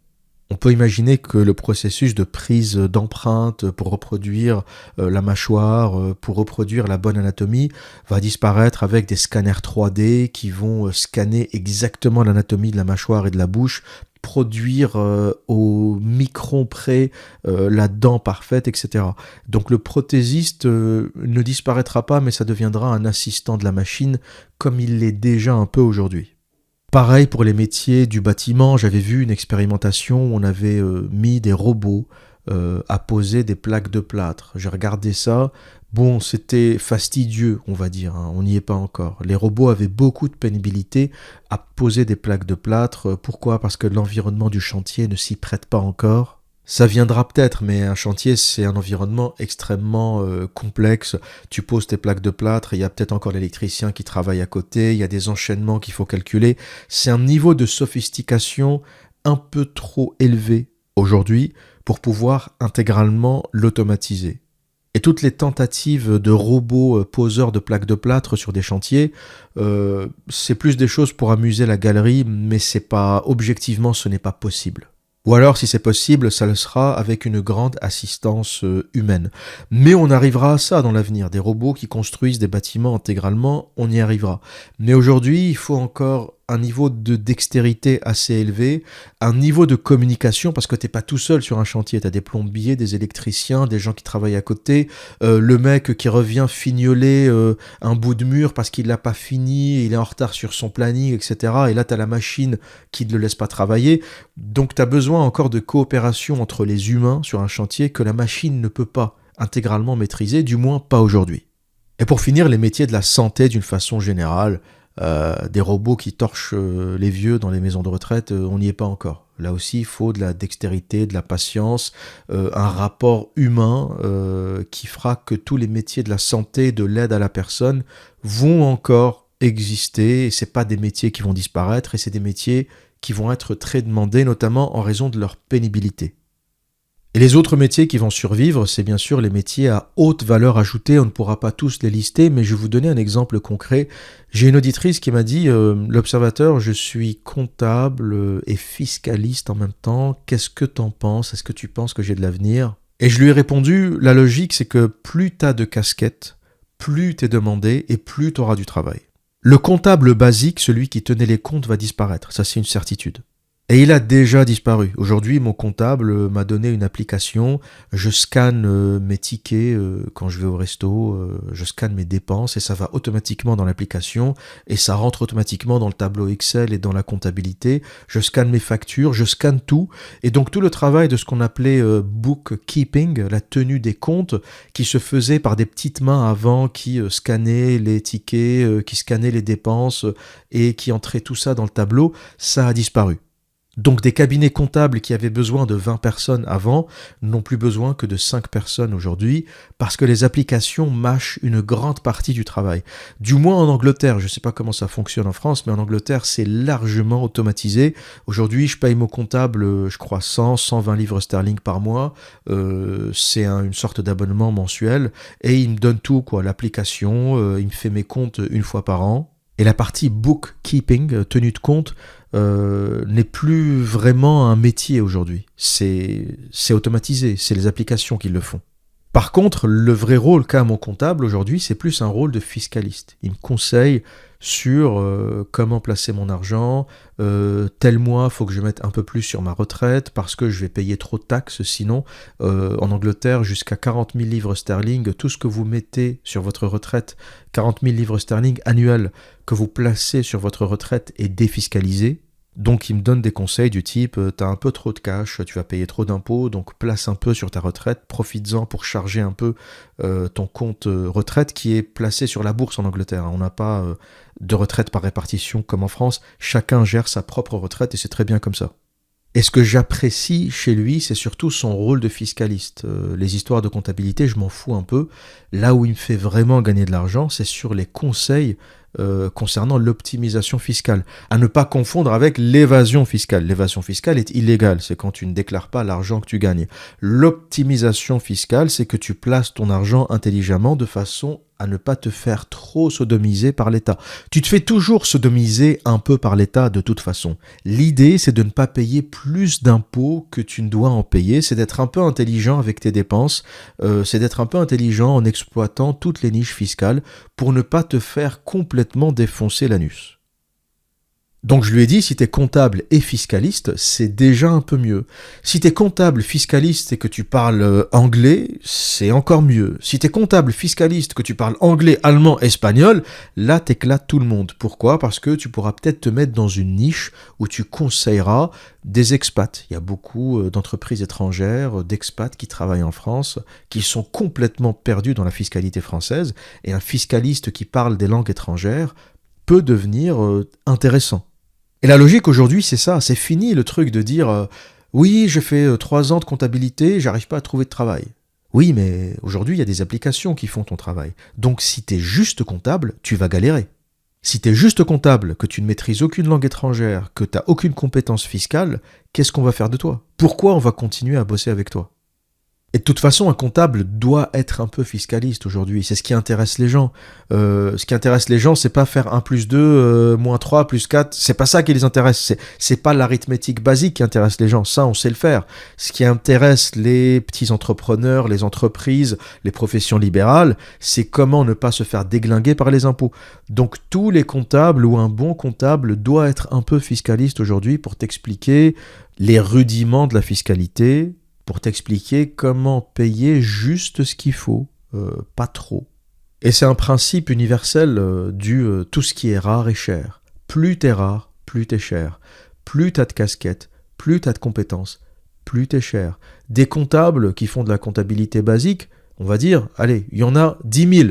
On peut imaginer que le processus de prise d'empreintes pour reproduire la mâchoire, pour reproduire la bonne anatomie, va disparaître avec des scanners 3D qui vont scanner exactement l'anatomie de la mâchoire et de la bouche, produire au micron près la dent parfaite, etc. Donc le prothésiste ne disparaîtra pas, mais ça deviendra un assistant de la machine comme il l'est déjà un peu aujourd'hui. Pareil pour les métiers du bâtiment, j'avais vu une expérimentation où on avait mis des robots à poser des plaques de plâtre. J'ai regardé ça, bon c'était fastidieux on va dire, on n'y est pas encore. Les robots avaient beaucoup de pénibilité à poser des plaques de plâtre. Pourquoi? Parce que l'environnement du chantier ne s'y prête pas encore. Ça viendra peut-être, mais un chantier, c'est un environnement extrêmement complexe. Tu poses tes plaques de plâtre, il y a peut-être encore l'électricien qui travaille à côté, il y a des enchaînements qu'il faut calculer. C'est un niveau de sophistication un peu trop élevé aujourd'hui pour pouvoir intégralement l'automatiser. Et toutes les tentatives de robots poseurs de plaques de plâtre sur des chantiers, c'est plus des choses pour amuser la galerie, mais c'est pas objectivement, ce n'est pas possible. Ou alors, si c'est possible, ça le sera avec une grande assistance humaine. Mais on arrivera à ça dans l'avenir. Des robots qui construisent des bâtiments intégralement, on y arrivera. Mais aujourd'hui, il faut encore un niveau de dextérité assez élevé, un niveau de communication, parce que t'es pas tout seul sur un chantier. T'as des plombiers, des électriciens, des gens qui travaillent à côté, le mec qui revient fignoler un bout de mur parce qu'il l'a pas fini, il est en retard sur son planning, etc. Et là, t'as la machine qui ne le laisse pas travailler. Donc tu as besoin encore de coopération entre les humains sur un chantier que la machine ne peut pas intégralement maîtriser, du moins pas aujourd'hui. Et pour finir, les métiers de la santé d'une façon générale, des robots qui torchent les vieux dans les maisons de retraite, on n'y est pas encore. Là aussi, il faut de la dextérité, de la patience, un rapport humain qui fera que tous les métiers de la santé, de l'aide à la personne vont encore exister. Et c'est pas des métiers qui vont disparaître, et c'est des métiers qui vont être très demandés, notamment en raison de leur pénibilité. Et les autres métiers qui vont survivre, c'est bien sûr les métiers à haute valeur ajoutée. On ne pourra pas tous les lister, mais je vais vous donner un exemple concret. J'ai une auditrice qui m'a dit l'Observateur, je suis comptable et fiscaliste en même temps. Qu'est-ce que t'en penses? Est-ce que tu penses que j'ai de l'avenir? Et je lui ai répondu, la logique, c'est que plus t'as de casquettes, plus t'es demandé et plus t'auras du travail. Le comptable basique, celui qui tenait les comptes, va disparaître. Ça, c'est une certitude. Et il a déjà disparu. Aujourd'hui, mon comptable m'a donné une application. Je scanne mes tickets quand je vais au resto. Je scanne mes dépenses et ça va automatiquement dans l'application. Et ça rentre automatiquement dans le tableau Excel et dans la comptabilité. Je scanne mes factures, je scanne tout. Et donc tout le travail de ce qu'on appelait bookkeeping, la tenue des comptes, qui se faisait par des petites mains avant, qui scannaient les tickets, qui scannaient les dépenses et qui entraient tout ça dans le tableau, ça a disparu. Donc des cabinets comptables qui avaient besoin de 20 personnes avant n'ont plus besoin que de 5 personnes aujourd'hui parce que les applications mâchent une grande partie du travail. Du moins en Angleterre, je ne sais pas comment ça fonctionne en France, mais en Angleterre c'est largement automatisé. Aujourd'hui je paye mon comptable, je crois 120 livres sterling par mois, c'est une sorte d'abonnement mensuel et il me donne tout, quoi, l'application, il me fait mes comptes une fois par an. Et la partie bookkeeping, tenue de compte, n'est plus vraiment un métier aujourd'hui. C'est automatisé, c'est les applications qui le font. Par contre, le vrai rôle qu'a mon comptable aujourd'hui, c'est plus un rôle de fiscaliste. Il me conseille sur comment placer mon argent, tel mois, il faut que je mette un peu plus sur ma retraite parce que je vais payer trop de taxes, sinon en Angleterre, jusqu'à 40 000 livres sterling, tout ce que vous mettez sur votre retraite, 40 000 livres sterling annuels que vous placez sur votre retraite est défiscalisé. Donc il me donne des conseils du type t'as un peu trop de cash, tu vas payer trop d'impôts, donc place un peu sur ta retraite, profites-en pour charger un peu ton compte retraite qui est placé sur la bourse en Angleterre. On n'a pas de retraite par répartition comme en France, chacun gère sa propre retraite et c'est très bien comme ça. Et ce que j'apprécie chez lui, c'est surtout son rôle de fiscaliste. Les histoires de comptabilité, je m'en fous un peu. Là où il me fait vraiment gagner de l'argent, c'est sur les conseils concernant l'optimisation fiscale. À ne pas confondre avec l'évasion fiscale. L'évasion fiscale est illégale, c'est quand tu ne déclares pas l'argent que tu gagnes. L'optimisation fiscale, c'est que tu places ton argent intelligemment de façon à ne pas te faire trop sodomiser par l'État. Tu te fais toujours sodomiser un peu par l'État de toute façon. L'idée, c'est de ne pas payer plus d'impôts que tu ne dois en payer, c'est d'être un peu intelligent avec tes dépenses, c'est d'être un peu intelligent en exploitant toutes les niches fiscales pour ne pas te faire complètement défoncer l'anus. Donc je lui ai dit, si t'es comptable et fiscaliste, c'est déjà un peu mieux. Si t'es comptable, fiscaliste et que tu parles anglais, c'est encore mieux. Si t'es comptable, fiscaliste, que tu parles anglais, allemand, espagnol, là t'éclates tout le monde. Pourquoi ? Parce que tu pourras peut-être te mettre dans une niche où tu conseilleras des expats. Il y a beaucoup d'entreprises étrangères, d'expats qui travaillent en France, qui sont complètement perdus dans la fiscalité française, et un fiscaliste qui parle des langues étrangères peut devenir intéressant. Et la logique aujourd'hui, c'est ça, c'est fini le truc de dire Oui, j'ai fait 3 ans de comptabilité, j'arrive pas à trouver de travail. Oui, mais aujourd'hui, il y a des applications qui font ton travail. Donc si t'es juste comptable, tu vas galérer. Si t'es juste comptable, que tu ne maîtrises aucune langue étrangère, que t'as aucune compétence fiscale, qu'est-ce qu'on va faire de toi? Pourquoi on va continuer à bosser avec toi? Et de toute façon, un comptable doit être un peu fiscaliste aujourd'hui. C'est ce qui intéresse les gens. Ce qui intéresse les gens, c'est pas faire 1 plus 2, moins 3, plus 4. C'est pas ça qui les intéresse. C'est pas l'arithmétique basique qui intéresse les gens. Ça, on sait le faire. Ce qui intéresse les petits entrepreneurs, les entreprises, les professions libérales, c'est comment ne pas se faire déglinguer par les impôts. Donc, tous les comptables ou un bon comptable doit être un peu fiscaliste aujourd'hui pour t'expliquer les rudiments de la fiscalité, pour t'expliquer comment payer juste ce qu'il faut, pas trop. Et c'est un principe universel tout ce qui est rare est cher. Plus t'es rare, plus t'es cher. Plus t'as de casquettes, plus t'as de compétences, plus t'es cher. Des comptables qui font de la comptabilité basique, on va dire, allez, il y en a 10 000.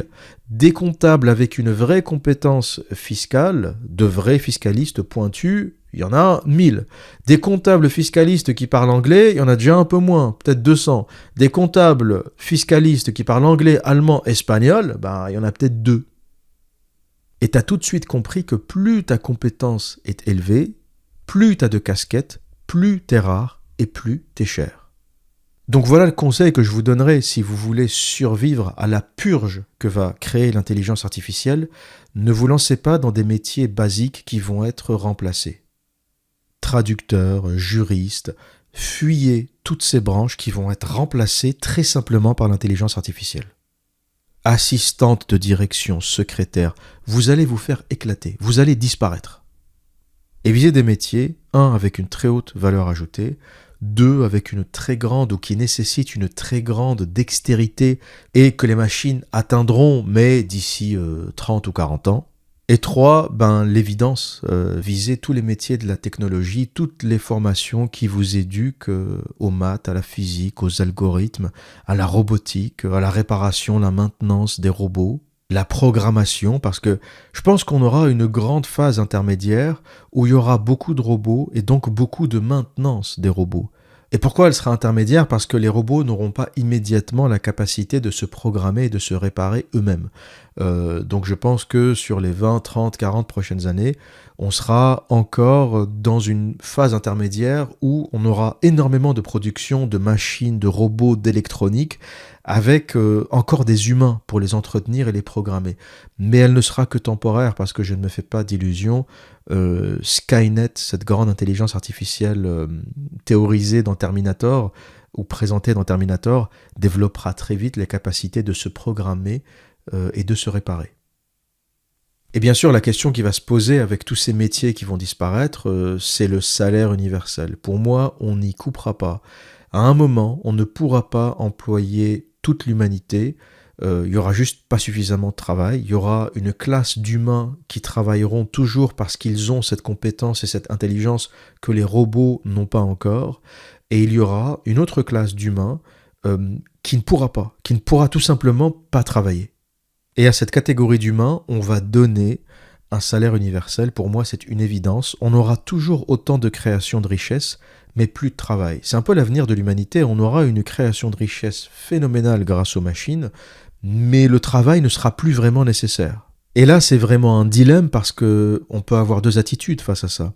Des comptables avec une vraie compétence fiscale, de vrais fiscalistes pointus, il y en a 1000. Des comptables fiscalistes qui parlent anglais, il y en a déjà un peu moins, peut-être 200. Des comptables fiscalistes qui parlent anglais, allemand, espagnol, il y en a peut-être 2. Et tu as tout de suite compris que plus ta compétence est élevée, plus tu as de casquettes, plus tu es rare et plus tu es cher. Donc voilà le conseil que je vous donnerai si vous voulez survivre à la purge que va créer l'intelligence artificielle. Ne vous lancez pas dans des métiers basiques qui vont être remplacés. Traducteurs, juristes, fuyez toutes ces branches qui vont être remplacées très simplement par l'intelligence artificielle. Assistante de direction, secrétaire, vous allez vous faire éclater, vous allez disparaître. Et visez des métiers, 1 avec une très haute valeur ajoutée, 2 avec une très grande ou qui nécessitent une très grande dextérité et que les machines atteindront, mais d'ici 30 ou 40 ans. Et 3, l'évidence, visez tous les métiers de la technologie, toutes les formations qui vous éduquent aux maths, à la physique, aux algorithmes, à la robotique, à la réparation, la maintenance des robots, la programmation, parce que je pense qu'on aura une grande phase intermédiaire où il y aura beaucoup de robots et donc beaucoup de maintenance des robots. Et pourquoi elle sera intermédiaire? Parce que les robots n'auront pas immédiatement la capacité de se programmer et de se réparer eux-mêmes. Donc je pense que sur les 20, 30, 40 prochaines années, on sera encore dans une phase intermédiaire où on aura énormément de production de machines, de robots, d'électronique, avec encore des humains pour les entretenir et les programmer. Mais elle ne sera que temporaire parce que je ne me fais pas d'illusions. Skynet, cette grande intelligence artificielle théorisée dans Terminator ou présentée dans Terminator, développera très vite les capacités de se programmer et de se réparer. Et bien sûr, la question qui va se poser avec tous ces métiers qui vont disparaître, c'est le salaire universel. Pour moi, on n'y coupera pas. À un moment, on ne pourra pas employer toute l'humanité. Il y aura juste pas suffisamment de travail. Il y aura une classe d'humains qui travailleront toujours parce qu'ils ont cette compétence et cette intelligence que les robots n'ont pas encore. Et il y aura une autre classe d'humains qui ne pourra tout simplement pas travailler. Et à cette catégorie d'humains, on va donner un salaire universel. Pour moi, c'est une évidence. On aura toujours autant de création de richesses, mais plus de travail. C'est un peu l'avenir de l'humanité. On aura une création de richesses phénoménale grâce aux machines, mais le travail ne sera plus vraiment nécessaire. Et là, c'est vraiment un dilemme parce que on peut avoir 2 attitudes face à ça.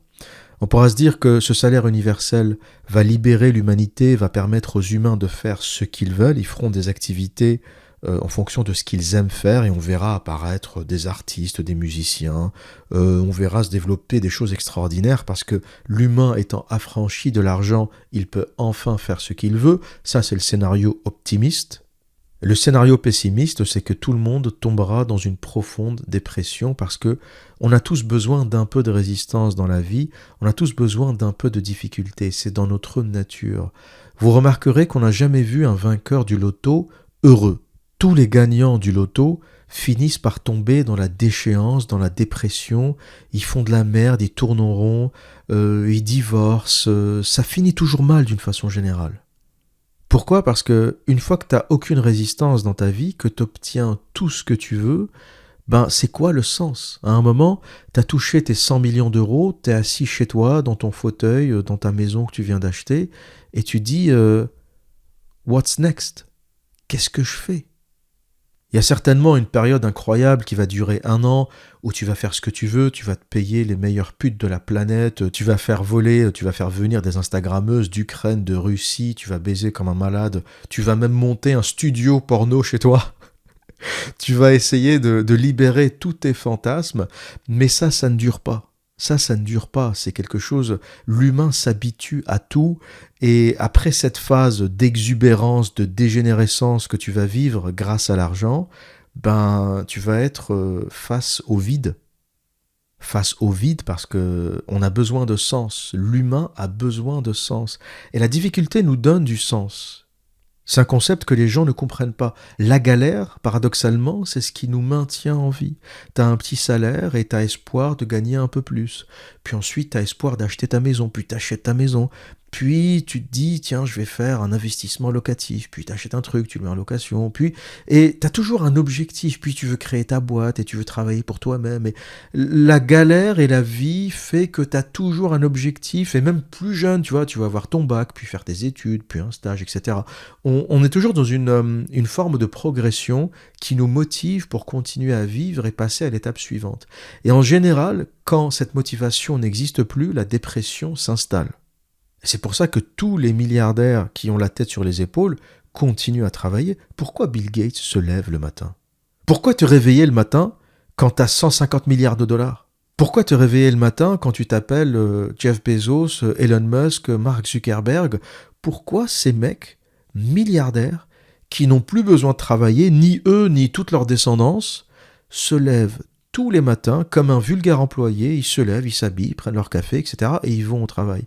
On pourra se dire que ce salaire universel va libérer l'humanité, va permettre aux humains de faire ce qu'ils veulent. Ils feront des activités en fonction de ce qu'ils aiment faire et on verra apparaître des artistes, des musiciens, on verra se développer des choses extraordinaires parce que l'humain étant affranchi de l'argent, il peut enfin faire ce qu'il veut. Ça, c'est le scénario optimiste. Le scénario pessimiste, c'est que tout le monde tombera dans une profonde dépression parce que on a tous besoin d'un peu de résistance dans la vie, on a tous besoin d'un peu de difficulté, c'est dans notre nature. Vous remarquerez qu'on n'a jamais vu un vainqueur du loto heureux. Tous les gagnants du loto finissent par tomber dans la déchéance, dans la dépression, ils font de la merde, ils tournent en rond, ils divorcent, ça finit toujours mal d'une façon générale. Pourquoi ? Parce que une fois que tu n'as aucune résistance dans ta vie, que tu obtiens tout ce que tu veux, Ben, c'est quoi le sens? À un moment, t'as touché tes 100 millions d'euros, t'es assis chez toi, dans ton fauteuil, dans ta maison que tu viens d'acheter, et tu dis What's next? Qu'est-ce que je fais? Il y a certainement une période incroyable qui va durer 1 an, où tu vas faire ce que tu veux, tu vas te payer les meilleures putes de la planète, tu vas faire voler, tu vas faire venir des Instagrammeuses d'Ukraine, de Russie, tu vas baiser comme un malade, tu vas même monter un studio porno chez toi. Tu vas essayer de libérer tous tes fantasmes, mais ça ne dure pas. Ça ne dure pas. C'est quelque chose, l'humain s'habitue à tout, et après cette phase d'exubérance, de dégénérescence que tu vas vivre grâce à l'argent, ben, tu vas être face au vide. Face au vide parce que on a besoin de sens. L'humain a besoin de sens. Et la difficulté nous donne du sens. C'est un concept que les gens ne comprennent pas. La galère, paradoxalement, c'est ce qui nous maintient en vie. T'as un petit salaire et t'as espoir de gagner un peu plus. Puis ensuite, t'as espoir d'acheter ta maison, puis t'achètes ta maison. Puis tu te dis, tiens, je vais faire un investissement locatif. Puis t'achètes un truc, tu le mets en location. Et t'as toujours un objectif. Puis tu veux créer ta boîte et tu veux travailler pour toi-même. Et la galère et la vie fait que t'as toujours un objectif. Et même plus jeune, tu vas avoir ton bac, puis faire tes études, puis un stage, etc. On est toujours dans une forme de progression qui nous motive pour continuer à vivre et passer à l'étape suivante. Et en général, quand cette motivation n'existe plus, la dépression s'installe. Et c'est pour ça que tous les milliardaires qui ont la tête sur les épaules continuent à travailler. Pourquoi Bill Gates se lève le matin? Pourquoi te réveiller le matin quand tu as 150 milliards de dollars? Pourquoi te réveiller le matin quand tu t'appelles Jeff Bezos, Elon Musk, Mark Zuckerberg? Pourquoi ces mecs milliardaires qui n'ont plus besoin de travailler, ni eux, ni toute leur descendance, se lèvent tous les matins comme un vulgaire employé, ils se lèvent, ils s'habillent, ils prennent leur café, etc. et ils vont au travail?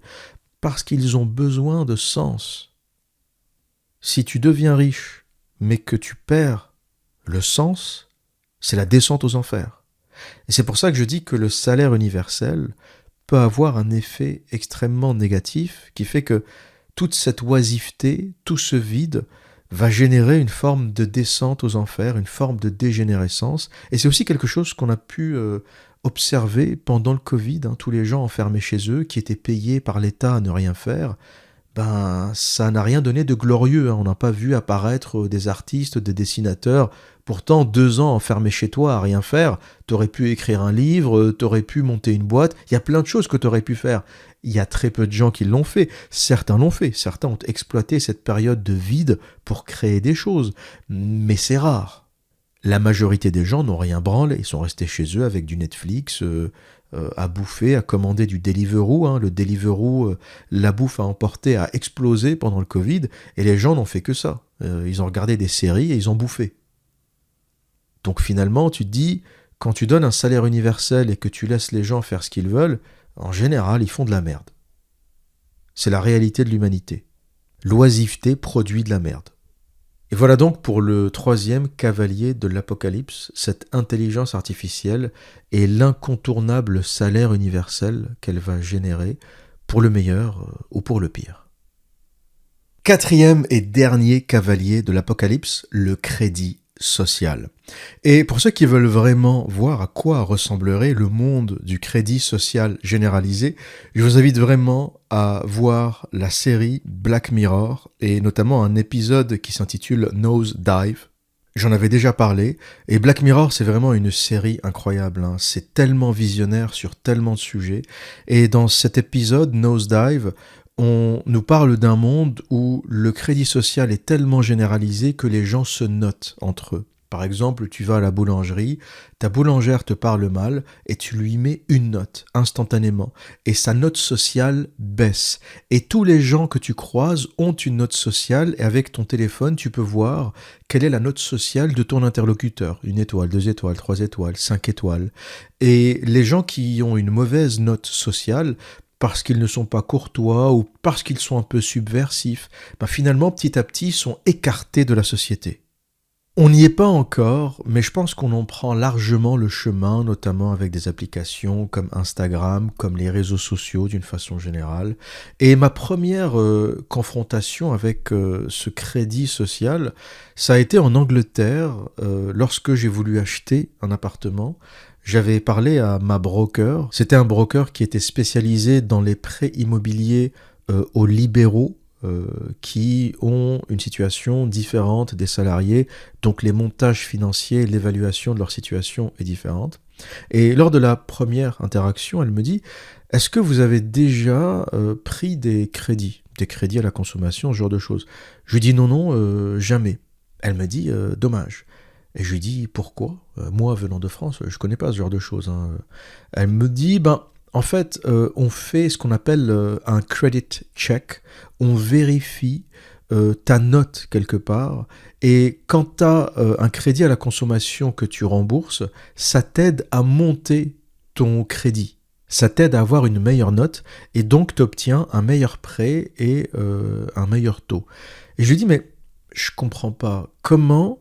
Parce qu'ils ont besoin de sens. Si tu deviens riche, mais que tu perds le sens, c'est la descente aux enfers. Et c'est pour ça que je dis que le salaire universel peut avoir un effet extrêmement négatif qui fait que toute cette oisiveté, tout ce vide va générer une forme de descente aux enfers, une forme de dégénérescence. Et c'est aussi quelque chose qu'on a pu observer pendant le Covid, tous les gens enfermés chez eux, qui étaient payés par l'État à ne rien faire. Ben, ça n'a rien donné de glorieux. On n'a pas vu apparaître des artistes, des dessinateurs. Pourtant, 2 ans enfermé chez toi à rien faire, t'aurais pu écrire un livre, t'aurais pu monter une boîte. Il y a plein de choses que t'aurais pu faire. Il y a très peu de gens qui l'ont fait. Certains l'ont fait. Certains ont exploité cette période de vide pour créer des choses. Mais c'est rare. La majorité des gens n'ont rien branlé. Ils sont restés chez eux avec du Netflix, à bouffer, à commander du Deliveroo. Le Deliveroo, la bouffe à emporter a explosé pendant le Covid et les gens n'ont fait que ça. Ils ont regardé des séries et ils ont bouffé. Donc finalement, tu te dis, quand tu donnes un salaire universel et que tu laisses les gens faire ce qu'ils veulent, en général, ils font de la merde. C'est la réalité de l'humanité. L'oisiveté produit de la merde. Et voilà donc pour le 3e cavalier de l'Apocalypse, cette intelligence artificielle et l'incontournable salaire universel qu'elle va générer, pour le meilleur ou pour le pire. 4e et dernier cavalier de l'Apocalypse, le crédit social. Et pour ceux qui veulent vraiment voir à quoi ressemblerait le monde du crédit social généralisé, je vous invite vraiment à voir la série Black Mirror et notamment un épisode qui s'intitule Nose Dive. J'en avais déjà parlé et Black Mirror c'est vraiment une série incroyable, c'est tellement visionnaire sur tellement de sujets et dans cet épisode Nose Dive, on nous parle d'un monde où le crédit social est tellement généralisé que les gens se notent entre eux. Par exemple, tu vas à la boulangerie, ta boulangère te parle mal et tu lui mets une note instantanément et sa note sociale baisse. Et tous les gens que tu croises ont une note sociale et avec ton téléphone, tu peux voir quelle est la note sociale de ton interlocuteur. 1 étoile, 2 étoiles, 3 étoiles, 5 étoiles. Et les gens qui ont une mauvaise note sociale, parce qu'ils ne sont pas courtois ou parce qu'ils sont un peu subversifs, finalement, petit à petit, sont écartés de la société. On n'y est pas encore, mais je pense qu'on en prend largement le chemin, notamment avec des applications comme Instagram, comme les réseaux sociaux d'une façon générale. Et ma première confrontation avec ce crédit social, ça a été en Angleterre, lorsque j'ai voulu acheter un appartement. J'avais parlé à ma broker. C'était un broker qui était spécialisé dans les prêts immobiliers aux libéraux qui ont une situation différente des salariés, donc les montages financiers, l'évaluation de leur situation est différente. Et lors de la première interaction, elle me dit, est-ce que vous avez déjà pris des crédits à la consommation, ce genre de choses? Je lui dis non, non, jamais. Elle me dit, dommage. Et je lui dis, pourquoi? Moi, venant de France, je connais pas ce genre de choses, hein. Elle me dit, ben, en fait, on fait ce qu'on appelle un credit check. On vérifie ta note quelque part. Et quand tu as un crédit à la consommation que tu rembourses, ça t'aide à monter ton crédit. Ça t'aide à avoir une meilleure note et donc tu obtiens un meilleur prêt et un meilleur taux. Et je lui dis, mais je comprends pas. Comment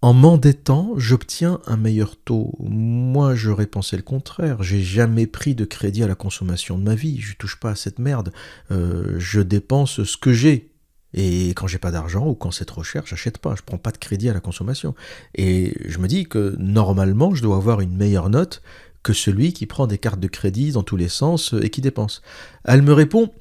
en m'endettant, j'obtiens un meilleur taux? Moi, j'aurais pensé le contraire. J'ai jamais pris de crédit à la consommation de ma vie. Je touche pas à cette merde. Je dépense ce que j'ai. Et quand j'ai pas d'argent ou quand c'est trop cher, j'achète pas. Je prends pas de crédit à la consommation. Et je me dis que normalement, je dois avoir une meilleure note que celui qui prend des cartes de crédit dans tous les sens et qui dépense. Elle me répond,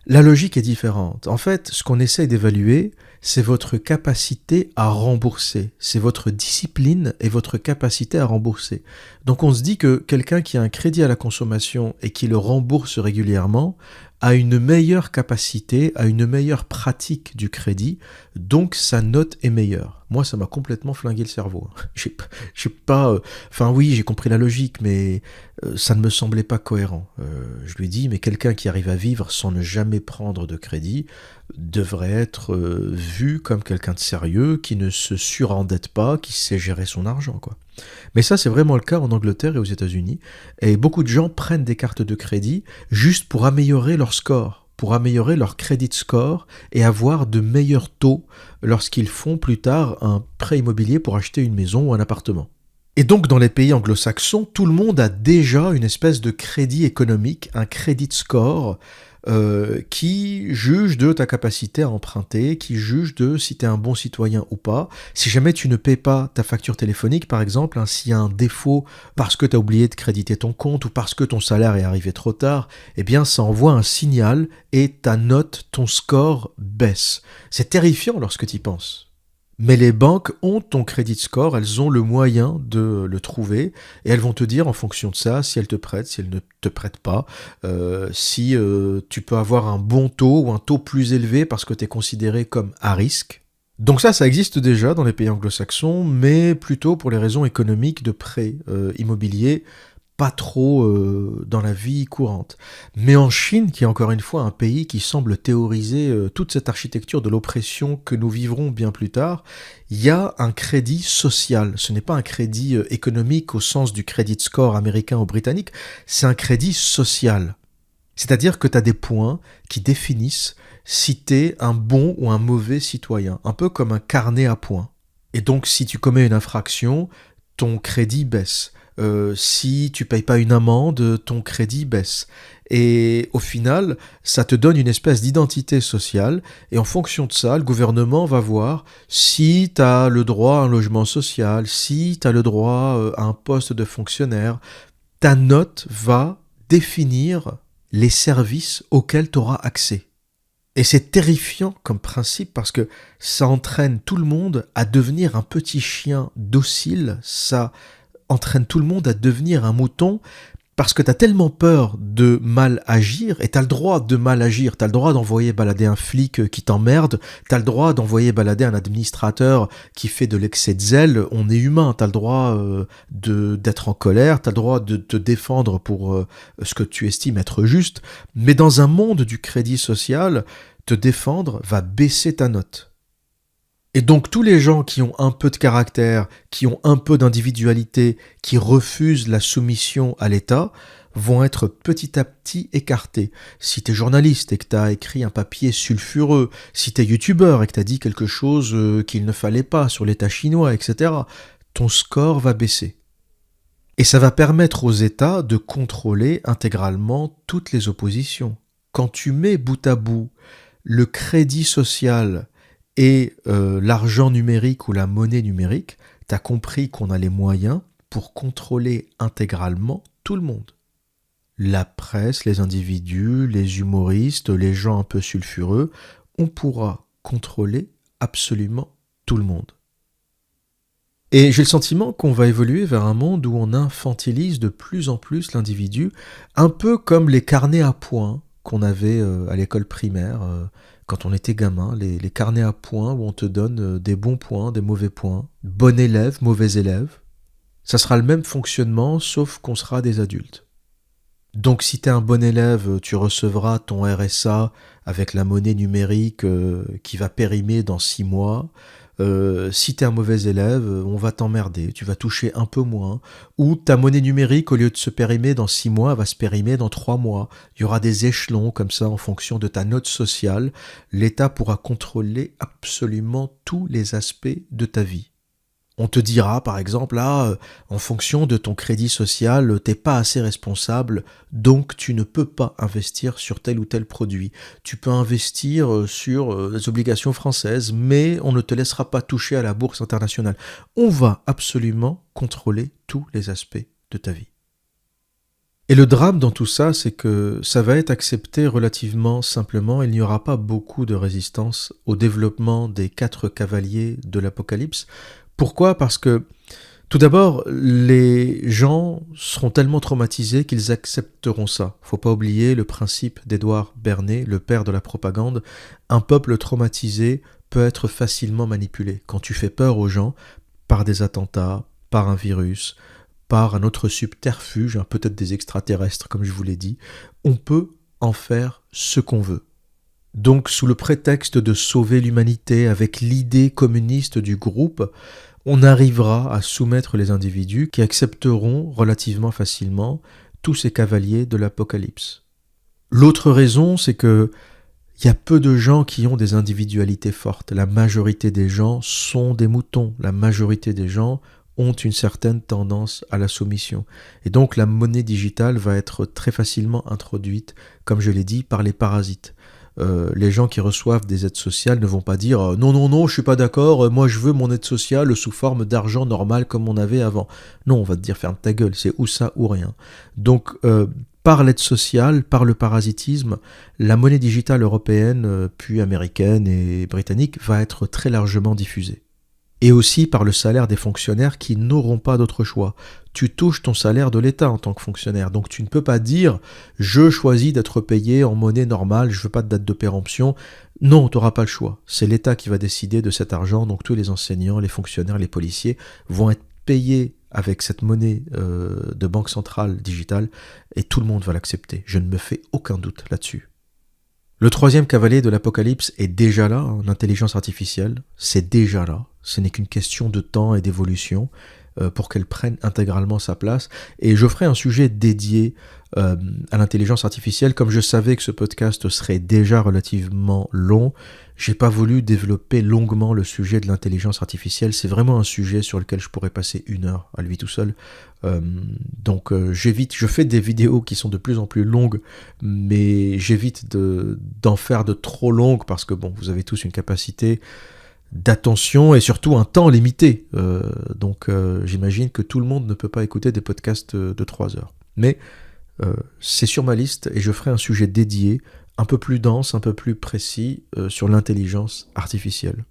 la logique est différente. En fait, ce qu'on essaie d'évaluer, c'est votre capacité à rembourser. C'est votre discipline et votre capacité à rembourser. Donc on se dit que quelqu'un qui a un crédit à la consommation et qui le rembourse régulièrement a une meilleure capacité, a une meilleure pratique du crédit, donc sa note est meilleure. Moi, ça m'a complètement flingué le cerveau. J'ai pas... Enfin oui, j'ai compris la logique, mais ça ne me semblait pas cohérent. Je lui ai dit, mais quelqu'un qui arrive à vivre sans ne jamais prendre de crédit devrait être vu comme quelqu'un de sérieux, qui ne se surendette pas, qui sait gérer son argent, quoi. Mais ça, c'est vraiment le cas en Angleterre et aux États-Unis. Et beaucoup de gens prennent des cartes de crédit juste pour améliorer leur score, pour améliorer leur credit score et avoir de meilleurs taux lorsqu'ils font plus tard un prêt immobilier pour acheter une maison ou un appartement. Et donc, dans les pays anglo-saxons, tout le monde a déjà une espèce de crédit économique, un credit score, qui juge de ta capacité à emprunter, qui juge de si tu es un bon citoyen ou pas. Si jamais tu ne paies pas ta facture téléphonique, par exemple, hein, s'il y a un défaut parce que tu as oublié de créditer ton compte ou parce que ton salaire est arrivé trop tard, eh bien ça envoie un signal et ta note, ton score baisse. C'est terrifiant lorsque tu y penses. Mais les banques ont ton credit score, elles ont le moyen de le trouver et elles vont te dire en fonction de ça si elles te prêtent, si elles ne te prêtent pas, si tu peux avoir un bon taux ou un taux plus élevé parce que tu es considéré comme à risque. Donc ça existe déjà dans les pays anglo-saxons, mais plutôt pour les raisons économiques de prêts immobiliers, pas trop dans la vie courante. Mais en Chine, qui est encore une fois un pays qui semble théoriser toute cette architecture de l'oppression que nous vivrons bien plus tard, il y a un crédit social. Ce n'est pas un crédit économique au sens du credit score américain ou britannique, c'est un crédit social. C'est-à-dire que tu as des points qui définissent si tu es un bon ou un mauvais citoyen, un peu comme un carnet à points. Et donc si tu commets une infraction, ton crédit baisse. Si tu payes pas une amende, ton crédit baisse. Et au final, ça te donne une espèce d'identité sociale, et en fonction de ça, le gouvernement va voir si tu as le droit à un logement social, si tu as le droit à un poste de fonctionnaire. Ta note va définir les services auxquels tu auras accès. Et c'est terrifiant comme principe parce que ça entraîne tout le monde à devenir un petit chien docile, ça entraîne tout le monde à devenir un mouton parce que t'as tellement peur de mal agir, et t'as le droit de mal agir, t'as le droit d'envoyer balader un flic qui t'emmerde, t'as le droit d'envoyer balader un administrateur qui fait de l'excès de zèle, on est humain, t'as le droit d'être en colère, t'as le droit de te défendre pour ce que tu estimes être juste, mais dans un monde du crédit social, te défendre va baisser ta note. Et donc tous les gens qui ont un peu de caractère, qui ont un peu d'individualité, qui refusent la soumission à l'État, vont être petit à petit écartés. Si t'es journaliste et que t'as écrit un papier sulfureux, si t'es youtubeur et que t'as dit quelque chose qu'il ne fallait pas sur l'État chinois, etc., ton score va baisser. Et ça va permettre aux États de contrôler intégralement toutes les oppositions. Quand tu mets bout à bout le crédit social et l'argent numérique ou la monnaie numérique, t'as compris qu'on a les moyens pour contrôler intégralement tout le monde. La presse, les individus, les humoristes, les gens un peu sulfureux, on pourra contrôler absolument tout le monde. Et j'ai le sentiment qu'on va évoluer vers un monde où on infantilise de plus en plus l'individu, un peu comme les carnets à points qu'on avait à l'école primaire quand on était gamin, les carnets à points où on te donne des bons points, des mauvais points, bon élève, mauvais élève. Ça sera le même fonctionnement, sauf qu'on sera des adultes. Donc si tu es un bon élève, tu recevras ton RSA avec la monnaie numérique qui va périmer dans 6 mois. Si tu es un mauvais élève, on va t'emmerder, tu vas toucher un peu moins. Ou ta monnaie numérique, au lieu de se périmer dans 6 mois, va se périmer dans 3 mois. Il y aura des échelons comme ça en fonction de ta note sociale. L'État pourra contrôler absolument tous les aspects de ta vie. On te dira, par exemple, en fonction de ton crédit social, t'es pas assez responsable, donc tu ne peux pas investir sur tel ou tel produit. Tu peux investir sur les obligations françaises, mais on ne te laissera pas toucher à la bourse internationale. On va absolument contrôler tous les aspects de ta vie. Et le drame dans tout ça, c'est que ça va être accepté relativement simplement. Il n'y aura pas beaucoup de résistance au développement des 4 cavaliers de l'Apocalypse. Pourquoi ? Parce que, tout d'abord, les gens seront tellement traumatisés qu'ils accepteront ça. Faut pas oublier le principe d'Édouard Bernays, le père de la propagande. Un peuple traumatisé peut être facilement manipulé. Quand tu fais peur aux gens, par des attentats, par un virus, par un autre subterfuge, peut-être des extraterrestres, comme je vous l'ai dit, on peut en faire ce qu'on veut. Donc, sous le prétexte de sauver l'humanité avec l'idée communiste du groupe, on arrivera à soumettre les individus qui accepteront relativement facilement tous ces cavaliers de l'Apocalypse. L'autre raison, c'est que il y a peu de gens qui ont des individualités fortes. La majorité des gens sont des moutons. La majorité des gens ont une certaine tendance à la soumission. Et donc, la monnaie digitale va être très facilement introduite, comme je l'ai dit, par les parasites. Les gens qui reçoivent des aides sociales ne vont pas dire non, je suis pas d'accord, moi je veux mon aide sociale sous forme d'argent normal comme on avait avant. Non, on va te dire ferme ta gueule, c'est ou ça ou rien. Donc par l'aide sociale, par le parasitisme, la monnaie digitale européenne, puis américaine et britannique va être très largement diffusée. Et aussi par le salaire des fonctionnaires qui n'auront pas d'autre choix. Tu touches ton salaire de l'État en tant que fonctionnaire, donc tu ne peux pas dire « je choisis d'être payé en monnaie normale, je veux pas de date de péremption ». Non, tu n'auras pas le choix. C'est l'État qui va décider de cet argent, donc tous les enseignants, les fonctionnaires, les policiers vont être payés avec cette monnaie de banque centrale digitale et tout le monde va l'accepter. Je ne me fais aucun doute là-dessus. Le 3e cavalier de l'Apocalypse est déjà là, l'intelligence artificielle, c'est déjà là. Ce n'est qu'une question de temps et d'évolution pour qu'elle prenne intégralement sa place. Et je ferai un sujet dédié à l'intelligence artificielle. Comme je savais que ce podcast serait déjà relativement long, j'ai pas voulu développer longuement le sujet de l'intelligence artificielle. C'est vraiment un sujet sur lequel je pourrais passer 1 heure à lui tout seul. Donc j'évite, je fais des vidéos qui sont de plus en plus longues, mais j'évite d'en faire de trop longues parce que bon, vous avez tous une capacité d'attention et surtout un temps limité. Donc j'imagine que tout le monde ne peut pas écouter des podcasts de 3 heures. Mais c'est sur ma liste et je ferai un sujet dédié, un peu plus dense, un peu plus précis sur l'intelligence artificielle.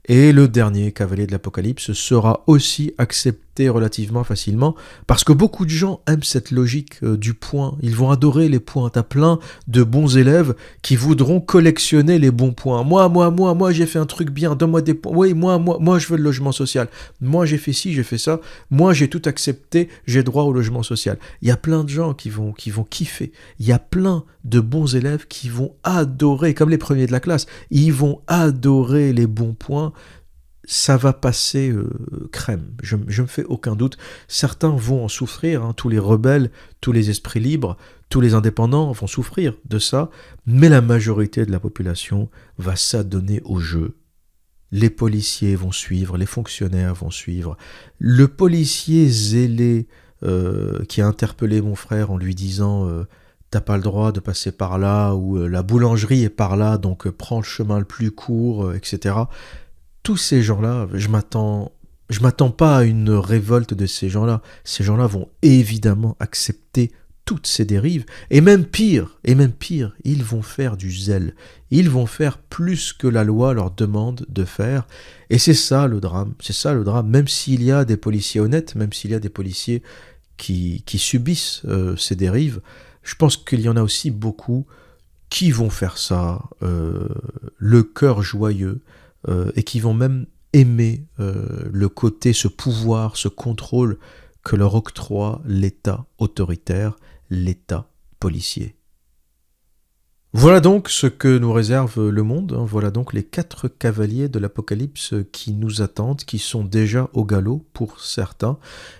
Et le dernier cavalier de l'Apocalypse sera aussi accepté relativement facilement parce que beaucoup de gens aiment cette logique du point. Ils vont adorer les points. T'as plein de bons élèves qui voudront collectionner les bons points. Moi, j'ai fait un truc bien. Donne-moi des points. Oui, moi, je veux le logement social. Moi, j'ai fait ci, j'ai fait ça. Moi, j'ai tout accepté. J'ai droit au logement social. Il y a plein de gens qui vont kiffer. Il y a plein de bons élèves qui vont adorer, comme les premiers de la classe. Ils vont adorer les bons points. ça va passer crème, je me fais aucun doute. Certains vont en souffrir, hein, tous les rebelles, tous les esprits libres, tous les indépendants vont souffrir de ça, mais la majorité de la population va s'adonner au jeu. Les policiers vont suivre, les fonctionnaires vont suivre. Le policier zélé qui a interpellé mon frère en lui disant t'as pas le droit de passer par là, ou la boulangerie est par là, donc prends le chemin le plus court, etc. Tous ces gens-là, je m'attends pas à une révolte de ces gens-là. Ces gens-là vont évidemment accepter toutes ces dérives, et même pire, ils vont faire du zèle. Ils vont faire plus que la loi leur demande de faire, et c'est ça le drame. C'est ça le drame. Même s'il y a des policiers honnêtes, même s'il y a des policiers qui subissent ces dérives, je pense qu'il y en a aussi beaucoup qui vont faire ça, le cœur joyeux, et qui vont même aimer le côté, ce pouvoir, ce contrôle que leur octroie l'État autoritaire, l'État policier. Voilà donc ce que nous réserve le monde, hein. Voilà donc les 4 cavaliers de l'Apocalypse qui nous attendent, qui sont déjà au galop pour certains.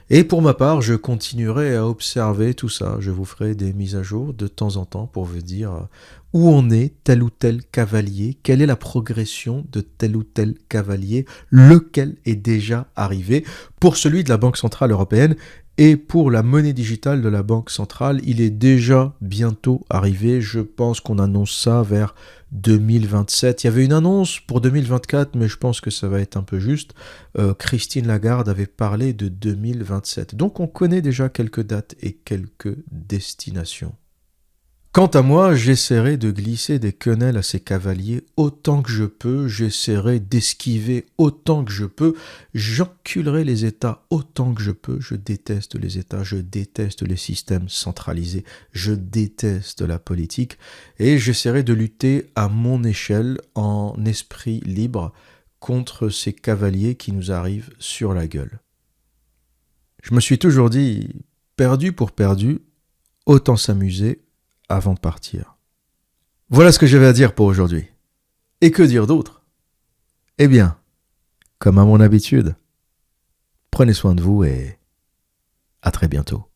Et pour ma part, je continuerai à observer tout ça. Je vous ferai des mises à jour de temps en temps pour vous dire où en est tel ou tel cavalier, quelle est la progression de tel ou tel cavalier, lequel est déjà arrivé. Pour celui de la Banque Centrale Européenne, et pour la monnaie digitale de la Banque Centrale, il est déjà bientôt arrivé. Je pense qu'on annonce ça vers 2027. Il y avait une annonce pour 2024, mais je pense que ça va être un peu juste. Christine Lagarde avait parlé de 2027. Donc on connaît déjà quelques dates et quelques destinations. Quant à moi, j'essaierai de glisser des quenelles à ces cavaliers autant que je peux, j'essaierai d'esquiver autant que je peux, j'enculerai les États autant que je peux, je déteste les États, je déteste les systèmes centralisés, je déteste la politique, et j'essaierai de lutter à mon échelle, en esprit libre, contre ces cavaliers qui nous arrivent sur la gueule. Je me suis toujours dit, perdu pour perdu, autant s'amuser avant de partir. Voilà ce que j'avais à dire pour aujourd'hui. Et que dire d'autre ? Eh bien, comme à mon habitude, prenez soin de vous et à très bientôt.